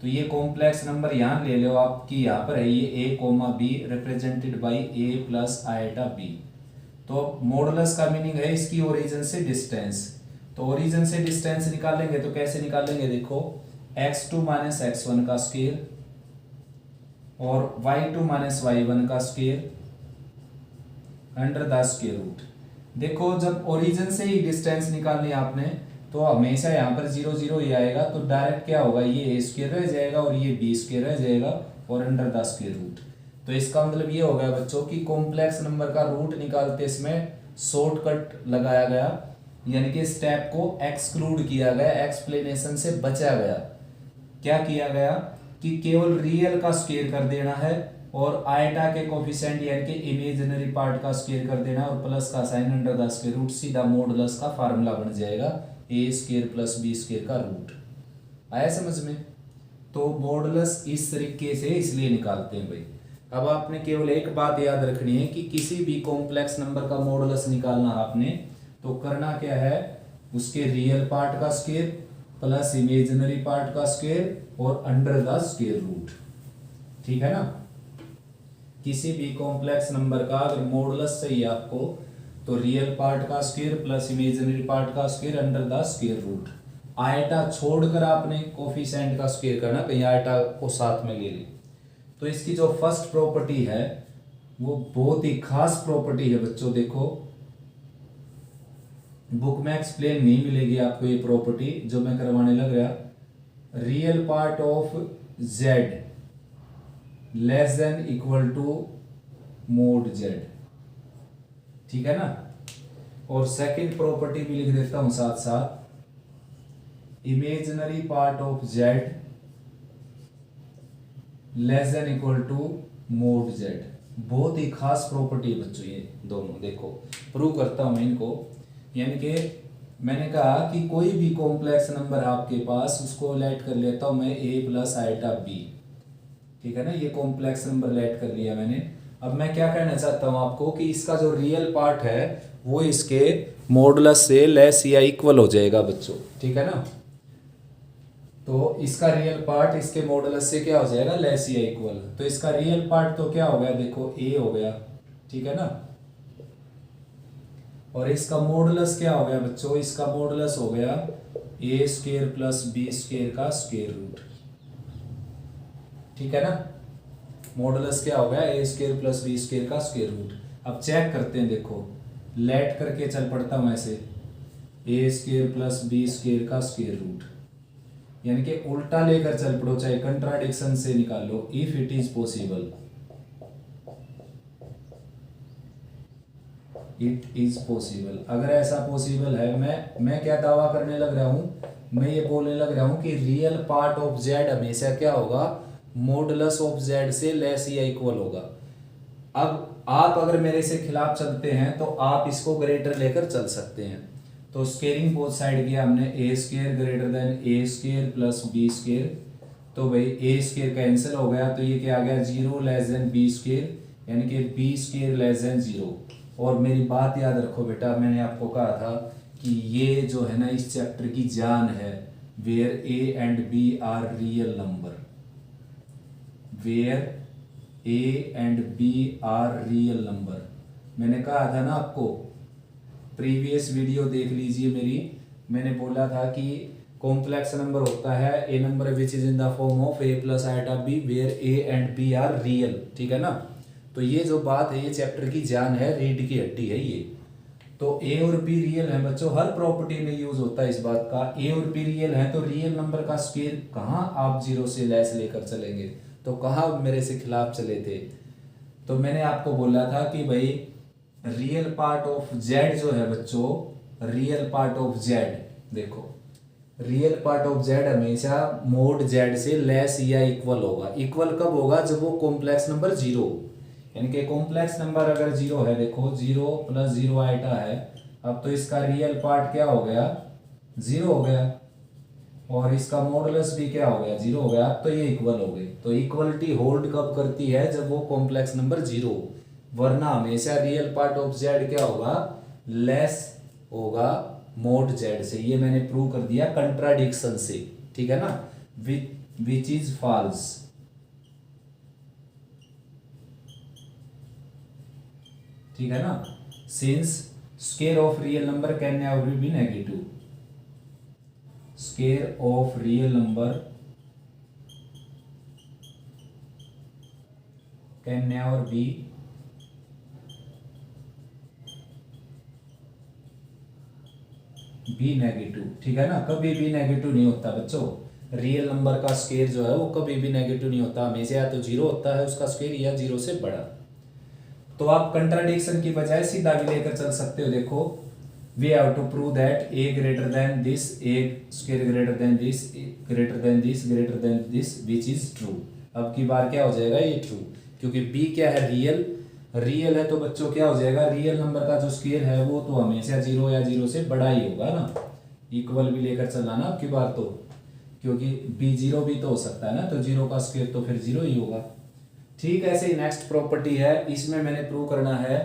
तो ये कॉम्प्लेक्स नंबर यहां ले लो आपकी, यहां पर है ये a, b represented by a + iota b। तो मॉडुलस का मीनिंग है इसकी ओरिजिन से डिस्टेंस। तो ओरिजिन से डिस्टेंस निकालेंगे तो कैसे निकालेंगे, देखो x2 - x1 का स्क्वायर और y2 - y1 का square under the square root. देखो जब ओरिजिन से ही डिस्टेंस निकालनी है आपने, तो हमेशा यहाँ पर 0 0 ही आएगा, तो डायरेक्ट क्या होगा, ये a² रह जाएगा और ये b² रह जाएगा और अंडर द स्क्वायर रूट। तो इसका मतलब ये हो गया बच्चों कि कॉम्प्लेक्स नंबर का रूट निकालते इसमें शॉर्टकट लगाया गया, यानी कि स्टेप को एक्सक्लूड किया गया, एक्सप्लेनेशन से बचा गया। क्या किया गया कि केवल रियल का स्क्वायर कर देना है और आइटा के कोफिशिएंट यानी कि इमेजिनरी पार्ट का स्क्वायर कर देना और प्लस का sign under the square root, सीधा मॉडुलस का फार्मूला बन जाएगा a² + b² का रूट। आया समझ में। तो मॉडुलस इस तरीके से इसलिए निकालते हैं भाई। अब आपने केवल एक बात याद रखनी है कि किसी भी कॉम्प्लेक्स नंबर का मॉडुलस निकालना आपने, तो करना क्या है, उसके रियल पार्ट का स्क्वायर प्लस इमेजिनरी पार्ट का स्क्वायर और अंडर द स्क्वायर रूट, ठीक है ना। किसी भी कॉम्प्लेक्स नंबर का अगर मॉडुलस चाहिए आपको, तो रियल पार्ट का स्क्वायर प्लस इमेजिनरी पार्ट का square under the square root. Iota छोड़कर आपने कोफिशिएंट का स्क्वायर करना, कहीं आयटा को साथ में ले ली। तो इसकी जो फर्स्ट प्रॉपर्टी है वो बहुत ही खास प्रॉपर्टी है बच्चों। देखो बुक में एक्सप्लेन नहीं मिलेगी आपको ये प्रॉपर्टी जो मैं करवाने लग रहा। Real part of z less than equal to mod z, ठीक है ना। और सेकंड प्रॉपर्टी भी लिख देता हूं साथ साथ imaginary part of Z less than equal to mod Z. बहुत ही खास प्रॉपर्टी है बच्चों ये दोनों, देखो प्रूव करता हूं मैं इनको। यानी कि मैंने कहा कि कोई भी कॉम्प्लेक्स नंबर आपके पास, उसको लेट कर लेता हूं मैं a प्लस आइटा बी, ठीक है ना। ये कॉम्प्लेक्स नंबर लेट कर लिया मैंने। अब मैं क्या कहना चाहता हूं आपको कि इसका जो रियल पार्ट है वो इसके मॉडुलस से लेस या इक्वल हो जाएगा बच्चों, ठीक है ना। तो इसका रियल पार्ट इसके मॉडुलस से क्या हो जाएगा, लेस या इक्वल। तो इसका रियल पार्ट तो क्या हो गया, देखो a हो गया, ठीक है ना। और इसका मॉडुलस क्या हो गया बच्चों, इसका मॉडुलस हो गया a square plus B square का स्क्वायर रूट, ठीक है ना। मॉडुलस क्या हो गया, a square plus B square का स्क्वायर रूट। अब चेक करते हैं, देखो लेट करके चल पड़ता हूं ऐसे, a square plus B square का स्क्वायर रूट, यानी कि उल्टा लेकर चल पड़ो, चाहे कंट्राडिक्शन से निकालो। If it is possible, it is possible, अगर ऐसा पॉसिबल है, मैं क्या दावा करने लग रहा हूं, मैं ये बोलने लग रहा हूं कि रियल पार्ट ऑफ जेड हमेशा क्या होगा, मॉडुलस ऑफ जेड से लेस या इक्वल होगा। अब आप अगर मेरे से खिलाफ चलते हैं तो आप इसको ग्रेटर लेकर चल सकते हैं। तो स्केयरिंग बोथ साइड किया हमने, ए स्केयर ग्रेटर देन ए स्केयर प्लस बी स्केयर। तो भाई ए स्केयर कैंसिल हो गया, तो ये क्या आ गया, zero less than B square, यानी कि B square less than zero. और मेरी बात याद रखो बेटा, मैंने आपको कहा था कि ये जो है ना इस चैप्टर की जान है, where A and B are real number, where A and B are real number. मैंने कहा था ना आपको, प्रीवियस वीडियो देख लीजिए मेरी, मैंने बोला था कि कॉम्प्लेक्स नंबर होता है a number which is in the form of A plus iota B where A and B are real, ठीक है ना। तो ये जो बात है, ये चैप्टर की जान है, रीढ़ की हड्डी है ये। तो ए और बी रियल है बच्चों, हर प्रॉपर्टी में यूज होता है इस बात का। ए और बी रियल है तो रियल नंबर का स्केयर कहाँ आप जीरो से लेस लेकर चलेंगे, तो कहाँ मेरे से खिलाफ चले थे। तो मैंने आपको बोला था कि भाई रियल पार्ट ऑफ जेड जो है बच्चों, रियल पार्ट ऑफ जेड, देखो रियल पार्ट ऑफ जेड हमेशा मोड जेड से लेस या इक्वल होगा। इक्वल कब होगा, जब वो कॉम्प्लेक्स नंबर जीरो, यानी कि कॉम्प्लेक्स नंबर अगर जीरो है, देखो जीरो प्लस जीरो आइटा है, अब तो इसका रियल पार्ट क्या हो गया, जीरो हो गया, और इसका मॉडुलस भी क्या हो गया, जीरो हो गया। अब तो ये इक्वल हो गए। तो इक्वलिटी होल्ड कब करती है, जब वो कॉम्प्लेक्स नंबर जीरो, वरना हमेशा रियल पार्ट ऑफ जेड क्या होगा, लेस होगा मोड जेड से। ये मैंने प्रूव कर दिया कंट्राडिक्शन से, ठीक है ना, विच इज फॉल्स, ठीक है ना। Since square of real number can never B negative, square of real number can never B negative, ठीक है ना, कभी भी नेगेटिव नहीं होता बच्चों। रियल नंबर का स्केयर जो है वो कभी भी नेगेटिव नहीं होता, हमेशा या तो जीरो होता है उसका स्केयर, या जीरो से बड़ा। तो आप कंट्राडिक्शन की बजाय सीधा भी लेकर चल सकते हो। देखो we have to prove that A greater than this, A square greater than this, greater than this, greater than this, which is true. अब की बार क्या हो जाएगा, ये ट्रू, क्योंकि बी क्या है, रियल, रियल है। तो बच्चों क्या हो जाएगा, रियल नंबर का जो स्क्वायर है वो तो हमेशा जीरो या जीरो से बड़ा ही होगा ना। इक्वल भी लेकर चलना ना अब की बार तो, क्योंकि बी जीरो भी तो हो सकता है ना, तो जीरो का स्क्वायर तो फिर जीरो ही होगा। ठीक है, ऐसे ही नेक्स्ट प्रॉपर्टी है, इसमें मैंने प्रूव करना है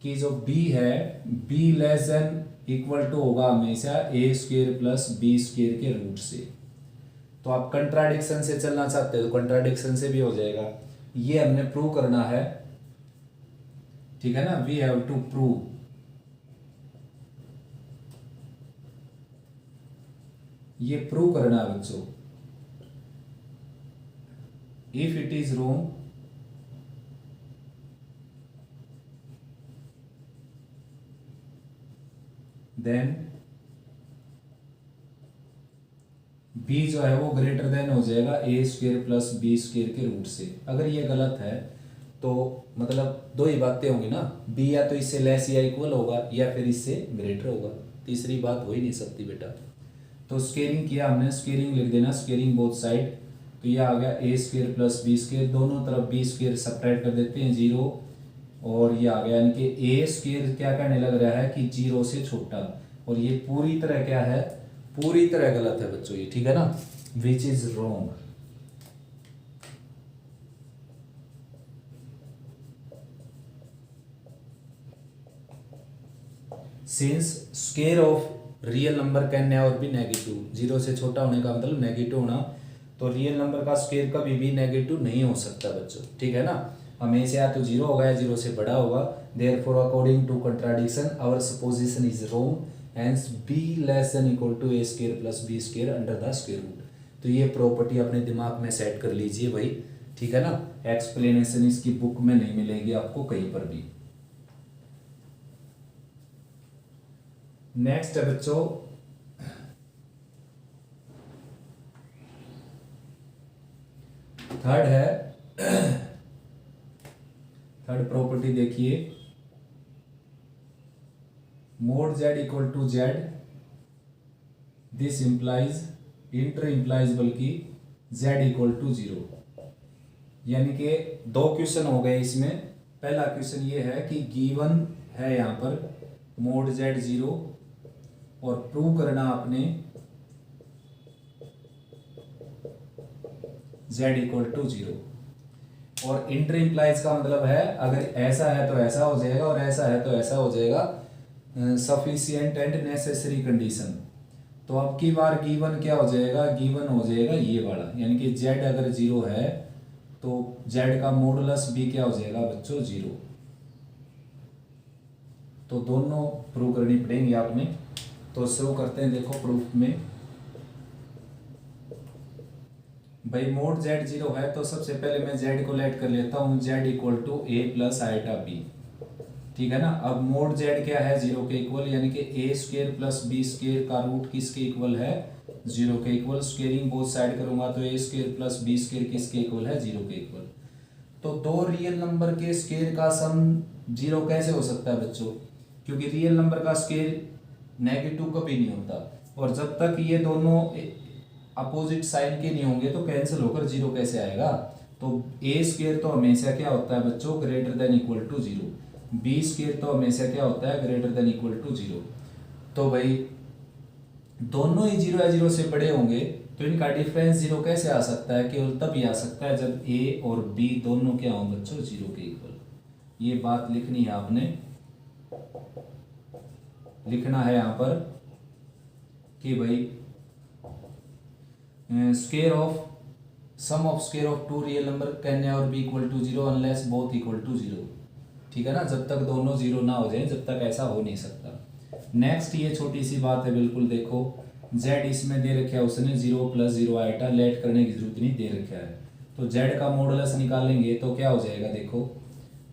कि जो b है, b less than equal to होगा हमेशा A square plus B square के रूट से। तो आप कंट्राडिक्शन से चलना चाहते हो तो कंट्राडिक्शन से भी हो जाएगा, ये हमने प्रूव करना है, ठीक है ना। वी हैव टू प्रूव, ये प्रूव करना है बच्चों। If it is wrong then b जो है वो ग्रेटर देन हो जाएगा A square plus B square के रूट से। अगर ये गलत है तो मतलब दो ही बातें होंगी ना, b या तो इससे लेस या इक्वल होगा या फिर इससे ग्रेटर होगा, तीसरी बात हो ही नहीं सकती बेटा। तो स्केयरिंग किया हमने, स्केयरिंग लिख देना, स्केयरिंग बोथ साइड। तो ये आ गया ए स्क्वेयर प्लस बी स्क्वेयर, दोनों तरफ बी स्क्वेयर सब्ट्रैक्ट कर देते हैं 0, और ये आ गया, यानी कि ए स्क्वेयर क्या कहने लग रहा है कि 0 से छोटा, और ये पूरी तरह क्या है, पूरी तरह गलत है बच्चों ये, ठीक है ना, which is wrong. Since square of real number can never B negative, 0 से छोटा होने का मतलब नेगेटिव होना, तो रियल नंबर का स्क्वायर कभी भी नेगेटिव नहीं हो सकता बच्चों, ठीक है ना, हमेशा या तो 0 होगा या 0 से बड़ा होगा। Therefore according to contradiction our supposition is wrong, hence B less than equal to A square plus B square under the square root. तो ये प्रॉपर्टी अपने दिमाग में सेट कर लीजिए भाई, ठीक है ना, एक्सप्लेनेशन इसकी बुक में नहीं मिलेगी आपको कहीं पर भी। नेक्स्ट है बच्चों थर्ड है, थर्ड प्रॉपर्टी देखिए, mod Z equal to Z, this implies, inter implies बल्कि जेड इक्वल टू 0, यानी कि दो क्वेश्चन हो गए इसमें। पहला क्वेश्चन ये है कि गिवन है यहाँ पर मोड जेड 0 और प्रूव करना आपने z इक्वल टू 0, और इंटर इंप्लाइज का मतलब है अगर ऐसा है तो ऐसा हो जाएगा और ऐसा है तो ऐसा हो जाएगा, सफिशिएंट एंड नेसेसरी कंडीशन। तो अब की बार गिवन क्या हो जाएगा, गिवन हो जाएगा ये वाला, यानी कि z अगर 0 है तो z का मॉडुलस भी क्या हो जाएगा बच्चों 0। तो दोनों प्रूव करनी पड़ेंगी आपने। तो शुरू करते हैं, देखो प्रूफ में भाई मोड जेड 0 है तो सबसे पहले मैं जेड को लेट कर लेता हूँ, Z equal to A plus iota B, ठीक है ना। अब मोड जेड क्या है 0 के इक्वल, यानी कि ए स्क्वेयर प्लस बी स्क्वेयर का रूट किसके इक्वल है 0 के इक्वल। स्क्वेयरिंग बोथ साइड करूंगा तो A square plus B square किसके इक्वल है 0 के इक्वल। तो दो रियल नंबर के स्क्वेयर का सम 0 कैसे हो सकता है बच्चों, क्योंकि रियल नंबर का स्क्वेयर नेगेटिव कभी नहीं होता, और जब तक ये दोनों अपोजिट साइन के नहीं होंगे तो कैंसिल होकर 0 कैसे आएगा। तो ए स्क्वेयर तो हमेशा क्या होता है बच्चों greater than equal to 0, B square तो हमेशा क्या होता है ग्रेटर देन इक्वल टू 0। तो भाई दोनों ही 0 या 0 से बड़े होंगे तो इनका डिफरेंस 0 कैसे आ सकता है, केवल तभी आ सकता है जब ए और बी दोनों क्या हों बच्चों 0 के इक्वल। ये बात लिखनी है आपने, लिखना है यहाँ पर कि भाई square of sum of square of two real number can never be equal to 0 unless both equal to 0, ठीक है ना, जब तक दोनों 0 ना हो जाए जब तक ऐसा हो नहीं सकता। नेक्स्ट ये छोटी सी बात है बिल्कुल, देखो z इसमें दे रखा है उसने 0 प्लस 0 आइटा, लेट करने की जरूरत नहीं, दे रखा है। तो z का मॉडुलस निकालेंगे तो क्या हो जाएगा, देखो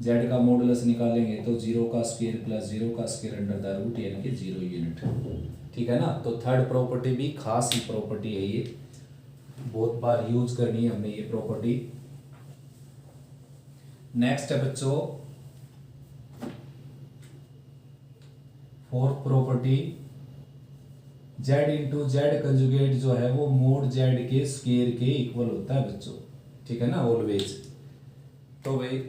z का मॉडुलस निकालेंगे तो 0 का स्क्वायर प्लस 0 का स्क्वायर अंडर द रूट, यानी कि 0 यूनिट, ठीक है ना। तो थर्ड प्रॉपर्टी भी खास ही प्रॉपर्टी है, ये बहुत बार यूज करनी है हमने ये प्रॉपर्टी। नेक्स्ट है बच्चों fourth property, z into Z conjugate जो है वो मोड z के स्क्वायर के इक्वल होता है बच्चों, ठीक है ना, ऑलवेज। तो भाई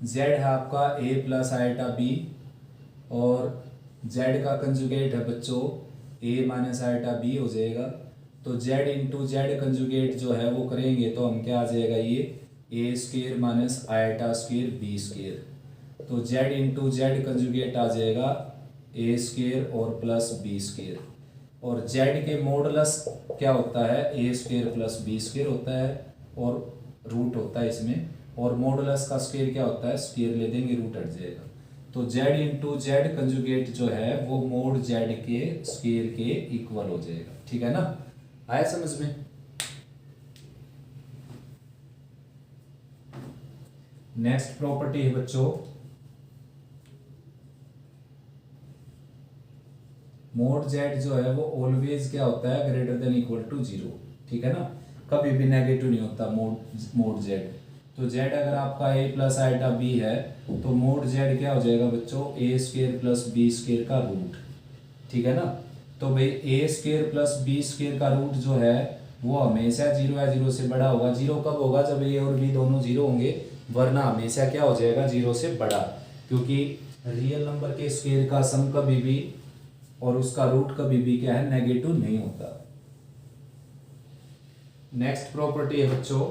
z है आपका a प्लस आइटा b और z का कंजुगेट है बच्चों a माइनस आइटा b हो जाएगा। तो z इंटू जेड कंजुगेट जो है वो करेंगे तो हम क्या आ जाएगा ये a square minus iota square b square. तो z इंटू जेड कंजुगेट आ जाएगा a स्क्वायर और प्लस b स्क्वायर, और z के मॉडुलस क्या होता है a square plus b square होता है और रूट होता है इसमें, और मॉडुलस का स्क्वायर क्या होता है स्क्वायर ले देंगे रूट हट जाएगा। तो z इंटू जेड कंजुगेट जो है वो मोड z के स्क्वायर के इक्वल हो जाएगा, ठीक है ना, आया समझ में। नेक्स्ट प्रॉपर्टी है बच्चों मोड z जो है वो ऑलवेज क्या होता है ग्रेटर देन इक्वल टू 0, ठीक है ना, कभी भी नेगेटिव नहीं होता मोड z। तो z अगर आपका a प्लस आइटा b है तो मोड z क्या हो जाएगा बच्चों a square plus b square का रूट, ठीक है ना। तो भाई ए स्क्वायर प्लस बी स्क्वायर का रूट जो है वो हमेशा जीरो या जीरो से बड़ा होगा। जीरो कब होगा? जब ए और बी दोनों जीरो होंगे, वरना हमेशा क्या हो जाएगा? जीरो से बड़ा, क्योंकि रियल नंबर के स्क्वायर का सम कभी भी और उसका रूट कभी भी क्या है? नेगेटिव नहीं होता। नेक्स्ट प्रॉपर्टी है बच्चों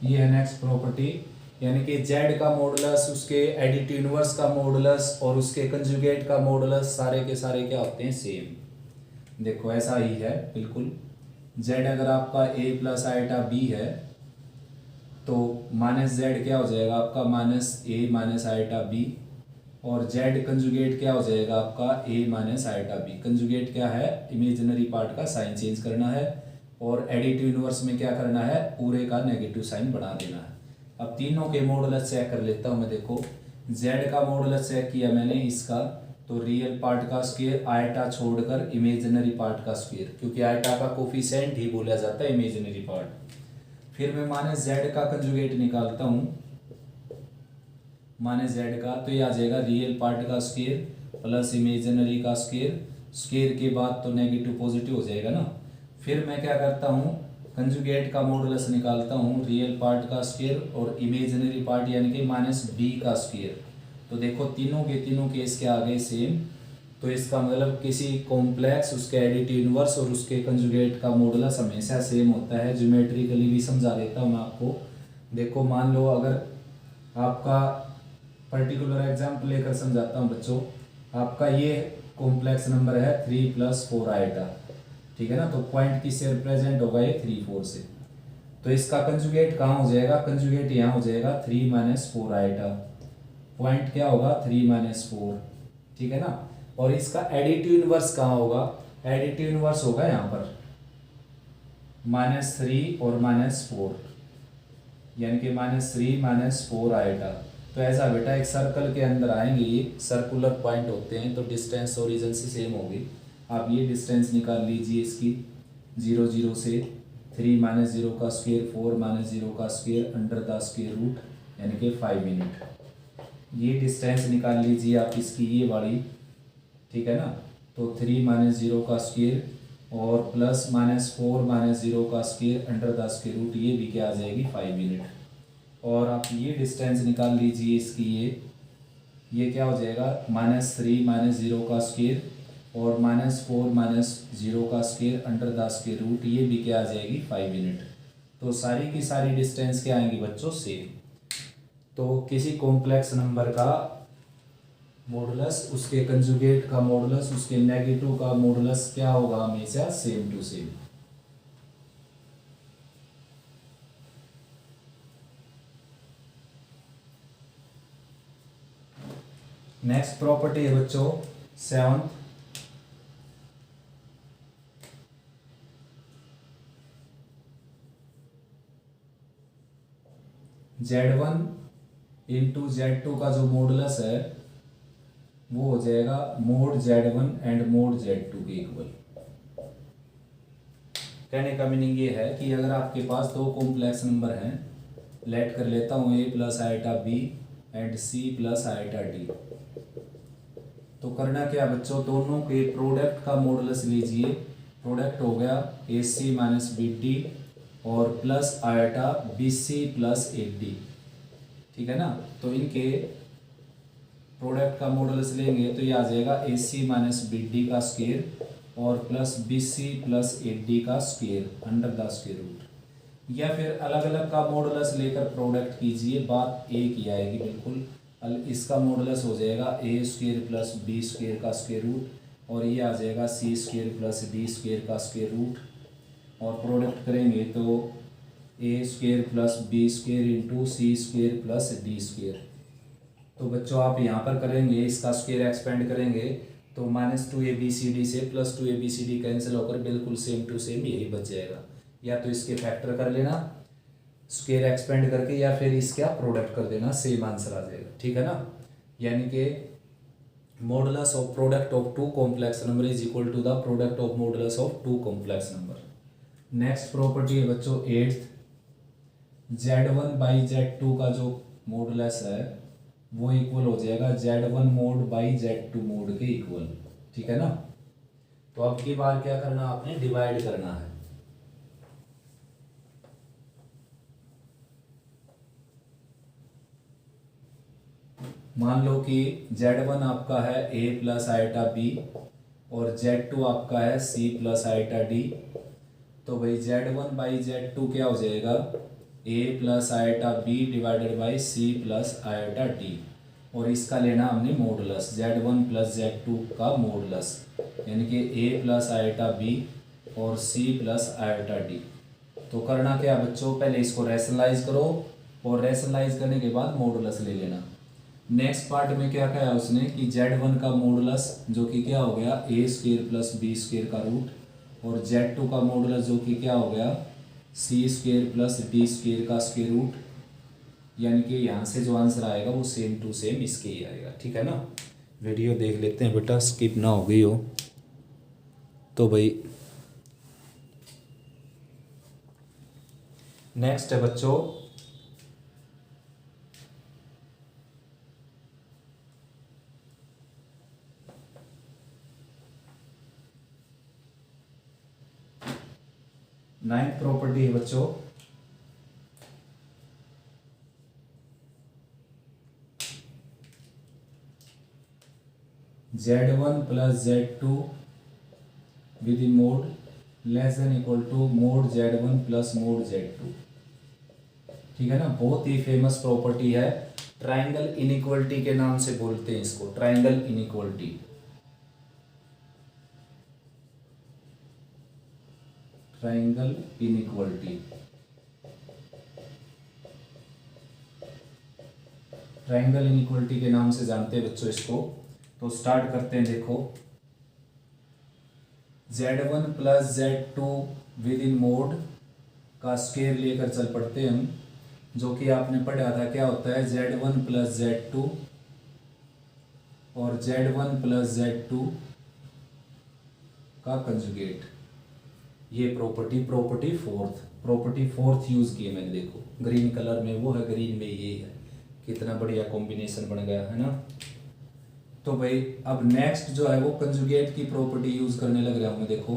ये है नेक्स्ट प्रॉपर्टी, यानी कि z का मॉडुलस, उसके एडिटिव इनवर्स का मॉडुलस और उसके कंजुगेट का मॉडुलस सारे के सारे क्या होते हैं? सेम। देखो ऐसा ही है बिल्कुल। z अगर आपका a प्लस आइटा b है तो माइनस z क्या हो जाएगा आपका? Minus a minus iota b। और z कंजुगेट क्या हो जाएगा आपका? a minus iota b। Conjugate क्या है? इमेजिनरी पार्ट का साइन चेंज करना है और एडिटिव इनवर्स में क्या करना है? पूरे का नेगेटिव साइन बना देना है। अब तीनों के मॉडुलस चेक कर लेता हूं मैं। देखो z का मॉडुलस चेक किया मैंने इसका, तो रियल पार्ट का स्क्वायर आयटा छोड़कर इमेजिनरी पार्ट का स्क्वायर, क्योंकि आयटा का कोफिशिएंट ही बोला जाता है इमेजिनरी पार्ट। फिर मैं माइनस z का कंजुगेट निकालता हूं, माइनस z का, तो ये आ जाएगा रियल पार्ट का स्क्वायर प्लस इमेजिनरी का स्क्वायर। स्क्वायर के बाद तो नेगेटिव पॉजिटिव हो जाएगा ना। फिर मैं क्या करता हूँ? कंजुगेट का मॉडुलस निकालता हूँ, रियल पार्ट का स्क्वायर और इमेजिनरी पार्ट यानी कि माइनस b का स्क्वायर। तो देखो तीनों के तीनों केस के आ गए सेम। तो इसका मतलब किसी कॉम्प्लेक्स उसके एडिटिव इनवर्स और उसके कंजुगेट का मॉडुलस हमेशा सेम होता है। ज्योमेट्रिकली भी समझा देता हूँ मैं आपको। देखो मान लो अगर आपका पर्टिकुलर एग्जाम्पल लेकर समझाता हूँ बच्चों। आपका ये कॉम्प्लेक्स नंबर है 3 + 4 आइटा, ठीक है ना। तो पॉइंट किससे रिप्रेजेंट होगा? ये 3 4 से। तो इसका कंजुगेट कहाँ हो जाएगा? कंजुगेट यहाँ हो जाएगा 3 - 4 आइटा। पॉइंट क्या होगा? 3 - 4, ठीक है ना। और इसका एडिटिव इनवर्स कहाँ होगा? एडिटिव इनवर्स होगा यहाँ पर -3 और -4, यानी कि -3 - 4 आएगा। तो ऐसा बेटा एक सर्कल के अंदर आएंगे, ये सर्कुलर पॉइंट होते हैं, तो डिस्टेंस ओरिजिन से सेम होगी। आप ये डिस्टेंस निकाल लीजिए इसकी 0 0 से 3 - 0 का स्क्वायर 4 - 0 का square under the square root, यानी कि 5 यूनिट। ये डिस्टेंस निकाल लीजिए आप इसकी, ये वाली, ठीक है ना। तो 3 - 0 का स्क्वायर और प्लस -4 - 0 का square under the square root, ये भी क्या आ जाएगी? 5 यूनिट। और आप ये डिस्टेंस निकाल लीजिए इसकी, ये क्या हो जाएगा? -3 - 0 का स्क्वायर और -4 - 0 का square under the square root, ये भी क्या आ जाएगी? 5 यूनिट। तो सारी की सारी डिस्टेंस क्या आएंगी बच्चों? सेम। तो किसी कॉम्प्लेक्स नंबर का मॉडुलस, उसके कंजुगेट का मॉडुलस, उसके नेगेटिव का मॉडुलस क्या होगा? हमेशा same to same. Next property है बच्चों 7th, Z1 × Z2 का जो मॉडुलस है वो हो जाएगा mode Z1 and mode Z2 के इक्वल। कहने का मीनिंग ये है कि अगर आपके पास दो कॉम्प्लेक्स नंबर हैं, लेट कर लेता हूँ a + iota b and c + iota d, तो करना क्या बच्चों? दोनों के प्रोडक्ट का मॉडुलस लीजिए। प्रोडक्ट हो गया AC - BD और प्लस आइटा BC + AD, ठीक है ना। तो इनके प्रोडक्ट का मॉडुलस लेंगे तो ये आ जाएगा AC - BD का स्क्वायर और प्लस BC + AD का square under the square root. या फिर अलग अलग का मॉडुलस लेकर प्रोडक्ट कीजिए, बात एक ही आएगी बिल्कुल। इसका मॉडुलस हो जाएगा A² + B² का स्क्वायर रूट और ये आ जाएगा C² + D² का स्क्वायर रूट। और प्रोडक्ट करेंगे तो A² + B² × C² + D²। तो बच्चों आप यहाँ पर करेंगे, इसका स्क्वायर एक्सपेंड करेंगे तो -2abcd से +2abcd कैंसिल होकर बिल्कुल सेम टू सेम यही बच जाएगा। या तो इसके फैक्टर कर लेना स्क्वायर एक्सपेंड करके, या फिर इसका प्रोडक्ट कर देना, सेम आंसर आ जाएगा, ठीक है ना। यानी कि modulus of product of two complex number is equal to the product of modulus of two complex number. Next property है बच्चों एट्थ, Z1/Z2 का जो मॉडुलस है वो इक्वल हो जाएगा Z1 mode by Z2 mode के इक्वल। ठीक है ना। तो अब की बार क्या करना, आपने डिवाइड करना है। मान लो कि Z1 आपका है A प्लस आइटा B और Z2 आपका है C प्लस आइटा D। तो भाई Z1/Z2 क्या हो जाएगा, A plus iota B divided by C plus iota D। और इसका लेना हमने मॉडुलस, Z1 प्लस Z2 का मॉडुलस, यानी कि A प्लस आइटा B और C प्लस आइटा D। तो करना क्या बच्चों, पहले इसको रैशनलाइज करो और रैशनलाइज करने के बाद मॉडुलस ले लेना। नेक्स्ट पार्ट में क्या कहा उसने कि Z1 का मॉडुलस जो कि क्या हो गया A² प्लस B² का रूट, और Z2 का मॉडुलस जो कि क्या हो गया C² प्लस D² का स्क्वायर रूट। यानी कि यहाँ से जो आंसर आएगा वो सेम टू सेम इसके ही आएगा। ठीक है ना। वीडियो देख लेते हैं बेटा, स्किप ना हो गई हो तो भाई। नेक्स्ट है बच्चों 9th प्रॉपर्टी है बच्चों Z1 plus Z2 within mod less than equal to mod Z1 plus mod Z2। ठीक है ना। बहुत ही फेमस प्रॉपर्टी है, ट्रायंगल इनइक्वलिटी के नाम से बोलते हैं इसको, triangle inequality. Triangle inequality, triangle inequality के नाम से जानते हैं बच्चों इसको। तो स्टार्ट करते हैं। देखो Z1 plus Z2 within mode का स्क्वायर लेकर चल पड़ते हैं हम, जो कि आपने पढ़ा था क्या होता है Z1 प्लस Z2 और Z1 प्लस Z2 का कंजुगेट। ये प्रॉपर्टी फोर्थ यूज की है मैंने। देखो ग्रीन कलर में वो है, ग्रीन में ये है, कितना बढ़िया कॉम्बिनेशन बन गया है ना। तो भाई अब नेक्स्ट जो है वो कंजुगेट की प्रॉपर्टी यूज करने लग रहे होंगे। देखो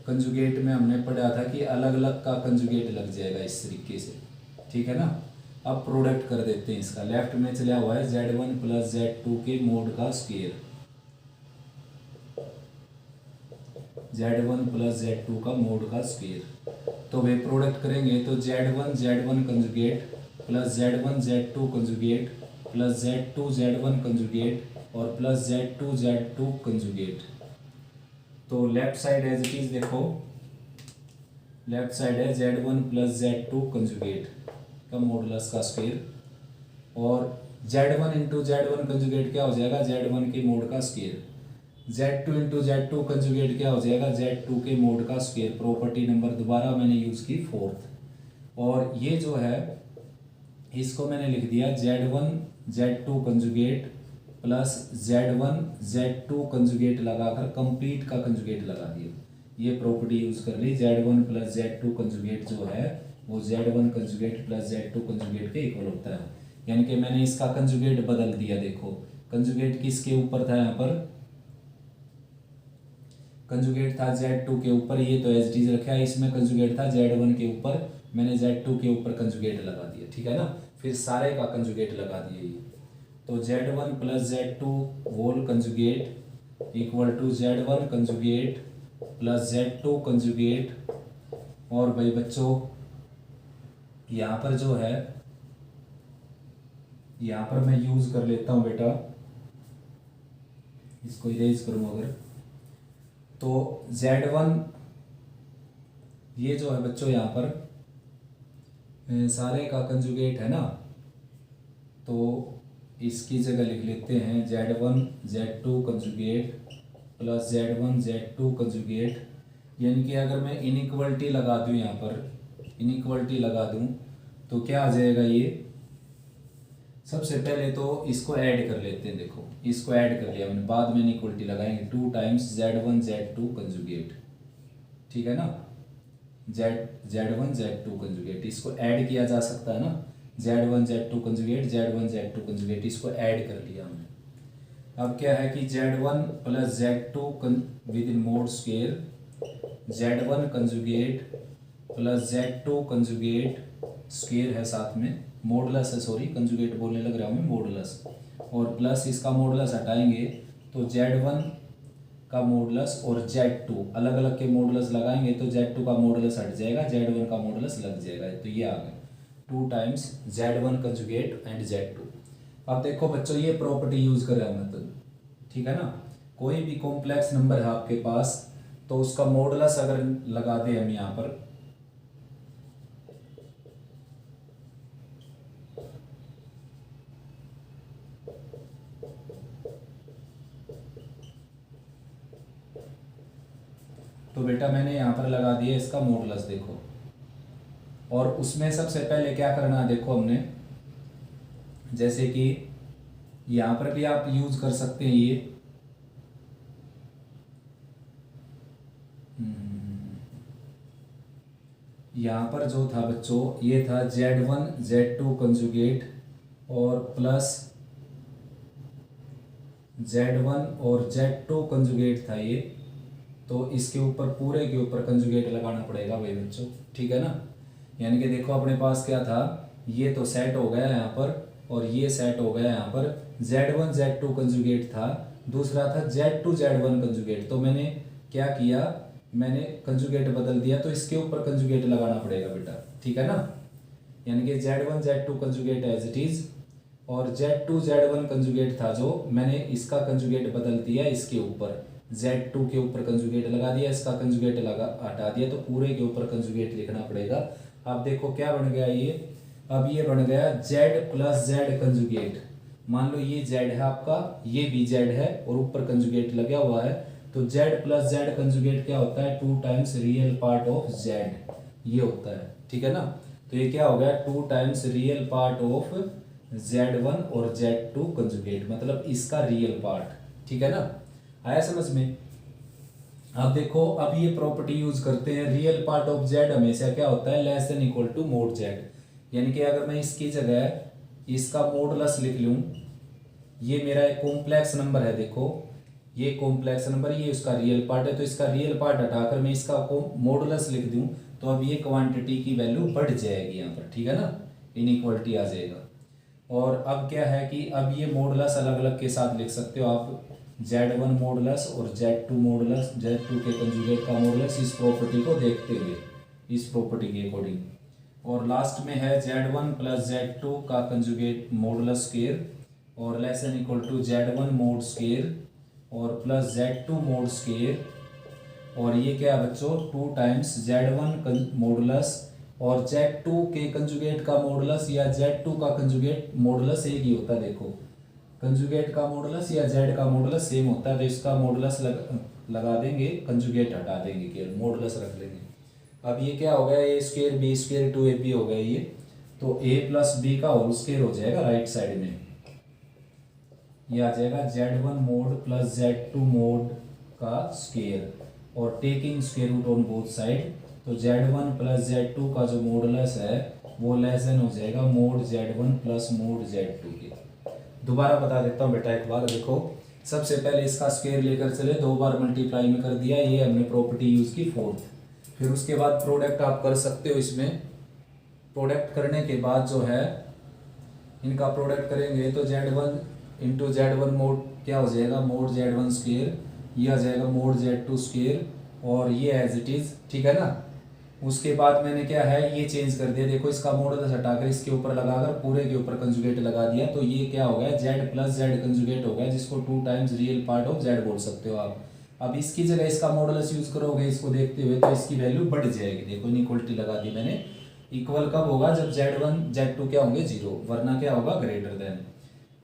कंजुगेट में हमने पढ़ा था कि अलग अलग का कंजुगेट लग जाएगा इस तरीके से। ठीक है ना। अब प्रोडक्ट कर देते हैं इसका। लेफ्ट में चला हुआ है Z1 प्लस Z2 के मोड का स्क्वायर, Z1 प्लस Z2 का मोड का स्क्वायर। तो वे प्रोडक्ट करेंगे तो Z1 conjugate plus Z1 conjugate plus Z2 conjugate और प्लस Z2 कंजुगेट। तो left side as it is देखो, लेफ्ट साइड है Z1 प्लस Z2 कंजुगेट का मॉडुलस का स्क्वायर, और Z1 इंटू Z1 कंजुगेट क्या हो जाएगा Z1 के मोड का square, Z2 into Z2 conjugate क्या हो जाएगा Z2 के मोड का स्क्वायर। प्रॉपर्टी नंबर दोबारा मैंने यूज की फोर्थ। और ये जो है इसको मैंने लिख दिया Z1 conjugate plus Z2 conjugate लगाकर कंप्लीट का कंजुगेट लगा दिया। ये प्रॉपर्टी यूज कर ली। Z1 प्लस Z2 कंजुगेट जो है वो Z1 conjugate plus Z2 conjugate के इक्वल होता है। यानी कि मैंने इसका कंजुगेट बदल दिया। देखो कंजुगेट किसके ऊपर था, यहाँ पर कंजुगेट था Z2 के ऊपर, ये तो एज इट इज रखा है। इसमें कंजुगेट था Z1 के ऊपर, मैंने Z2 के ऊपर कंजुगेट लगा दिया। ठीक है ना। फिर सारे का कंजुगेट लगा दिया ये। तो Z1 plus Z2 whole conjugate equal to Z1 conjugate plus Z2 conjugate. और भाई बच्चों यहाँ पर जो है, यहाँ पर मैं यूज कर लेता हूँ बेटा, इसको इरेज करूँ अगर, तो Z1 ये जो है बच्चों यहाँ पर सारे का कंजुगेट है ना, तो इसकी जगह लिख लेते हैं Z1 conjugate plus Z2 conjugate. यानी कि अगर मैं इनइक्वलिटी लगा दूं, यहाँ पर इनइक्वलिटी लगा दूं तो क्या आ जाएगा ये। सबसे पहले तो इसको ऐड कर लेते हैं। देखो इसको ऐड कर लिया मैंने, बाद में इनइक्वलिटी लगाएंगे 2 टाइम्स Z1 कंजुगेट। ठीक है ना। Z1 Z2 कंजुगेट, इसको ऐड किया जा सकता है ना, Z1 Z2 conjugate, Z1 Z2 conjugate, इसको ऐड कर लिया हमने। अब क्या है कि Z1 plus Z2 within mode square, Z1 conjugate plus Z2 conjugate square है, साथ में मॉडुलस है, सॉरी कंजुगेट बोलने लग रहा हूँ मैं, मॉडुलस, और प्लस इसका मॉडुलस हटाएंगे तो Z1 का मॉडुलस और Z2 अलग अलग के मॉडुलस लगाएंगे तो Z2 का मॉडुलस हट जाएगा, Z1 का मॉडुलस लग जाएगा, तो ये आ गया 2 times Z1 conjugate and Z2। अब देखो बच्चों ये प्रॉपर्टी यूज कर रहे हैं मतलब, ठीक है ना, कोई भी कॉम्प्लेक्स नंबर है आपके पास तो उसका मॉडुलस अगर लगा दें हम यहाँ पर, तो बेटा मैंने यहाँ पर लगा दिया इसका मॉडुलस, देखो, और उसमें सबसे पहले क्या करना है, देखो हमने जैसे कि यहाँ पर भी आप यूज कर सकते हैं ये, यहाँ पर जो था बच्चों ये था Z1 Z2 कंजुगेट और प्लस Z1 और Z2 कंजुगेट था ये, तो इसके ऊपर पूरे के ऊपर कंजुगेट लगाना पड़ेगा भाई बच्चों, ठीक है ना। यानी कि देखो अपने पास क्या था, ये तो सेट हो गया यहाँ पर और ये सेट हो गया यहाँ पर, Z1 Z2 कंजुगेट था, दूसरा था Z2 Z1 कंजुगेट, तो मैंने क्या किया, मैंने कंजुगेट बदल दिया, तो इसके ऊपर कंजुगेट लगाना पड़ेगा बेटा, ठीक है ना। यानी कि Z1 Z2 conjugate as it is, और Z2 Z1 कंजुगेट था जो मैंने इसका कंजुगेट बदल दिया, इसके ऊपर Z2 के ऊपर कंजुगेट लगा दिया, इसका कंजुगेट लगा हटा दिया, तो पूरे के ऊपर कंजुगेट लिखना पड़ेगा। अब देखो क्या बन गया ये, अब ये बन गया Z प्लस Z कंजुगेट, मान लो ये Z है आपका, ये भी Z है और ऊपर कंजुगेट लगा हुआ है, तो Z प्लस Z कंजुगेट क्या होता है, 2 times real part of Z, ये होता है, ठीक है ना। तो ये क्या हो गया 2 times real part of Z1 और Z2 कंजुगेट, मतलब इसका रियल पार्ट, ठीक है ना, आया समझ में। अब देखो अब ये प्रॉपर्टी यूज करते हैं, रियल पार्ट ऑफ Z हमेशा क्या होता है, less than equal to mod Z, यानी कि अगर मैं इसकी जगह इसका मॉडुलस लिख लूं, ये मेरा एक कॉम्प्लेक्स नंबर है, देखो ये कॉम्प्लेक्स नंबर, ये उसका रियल पार्ट है, तो इसका रियल पार्ट हटाकर मैं इसका मॉडुलस लिख दूं तो अब ये क्वांटिटी की वैल्यू बढ़ जाएगी यहाँ पर, ठीक है ना, इनइक्वालिटी आ जाएगा। और अब क्या है कि अब ये मॉडुलस अलग अलग के साथ लिख सकते हो आप, Z1 मॉडुलस और Z2 मॉडुलस, Z2 के कंजुगेट का मॉडुलस, इस प्रॉपर्टी को देखते हुए, इस प्रॉपर्टी के अकॉर्डिंग। और लास्ट में है Z1 प्लस Z2 का कंजुगेट मॉडुलस स्क्वायर और less than equal to Z1 mod square और प्लस Z2 मोड स्क्वायर, और ये क्या है बच्चों 2 टाइम्स Z1 मॉडुलस और Z2 के कंजुगेट का मॉडुलस या Z2 का कंजुगेट मॉडुलस एक ही होता है, देखो कंजुगेट का मॉडुलस या Z का मॉडुलस सेम होता है, तो इसका मॉडुलस लगा देंगे, कंजुगेट हटा देंगे, केवल मॉडुलस रख लेंगे। अब ये क्या हो गया, ए स्क्वायर बी स्क्वायर 2ab हो गया ये, तो a प्लस बी का होल स्क्वायर हो जाएगा राइट साइड में, ये आ जाएगा Z1 mod plus Z2 mod का स्क्वायर और taking square root on both side, तो Z1 प्लस Z2 का जो मॉडुलस है वो लेस देन हो जाएगा mode Z1 plus mod Z2 के। दोबारा बता देता हूँ बेटा एक बार, देखो सबसे पहले इसका स्क्वायर लेकर चले, 2 बार मल्टीप्लाई में कर दिया, ये हमने प्रॉपर्टी यूज की 4th, फिर उसके बाद प्रोडक्ट आप कर सकते हो, इसमें प्रोडक्ट करने के बाद जो है इनका प्रोडक्ट करेंगे तो Z1 इंटू Z1 मोड क्या हो जाएगा, मोड Z1 स्क्वायर, ये आ जाएगा मोड Z2 स्क्वायर और ये एज इट इज, ठीक है ना। उसके बाद मैंने क्या है ये चेंज कर दिया, देखो इसका मॉडुलस हटाकर इसके ऊपर लगाकर पूरे के ऊपर कंजुगेट लगा दिया, तो ये क्या हो गया Z प्लस Z कंजुगेट हो गया, जिसको 2 times real part of Z बोल सकते हो आप। अब इसकी जगह इसका मॉडुलस यूज करोगे इसको देखते हुए, तो इसकी वैल्यू बढ़ जाएगी, देखो इनइक्वालिटी लगा दी मैंने। इक्वल कब होगा, जब Z1 Z2 क्या होंगे 0, वरना क्या होगा ग्रेटर देन।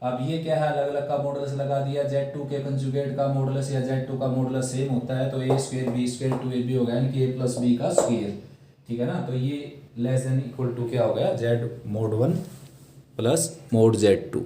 अब ये क्या है अलग अलग का मॉडुलस लगा दिया, Z2 के कंजुगेट का मॉडुलस या Z2 का मॉडुलस सेम होता है, तो a square b square 2ab हो गया, यानी कि a प्लस b का स्क्वायर, ठीक है ना। तो ये लेस देन इक्वल टू क्या हो गया Z mode 1 plus mod Z2।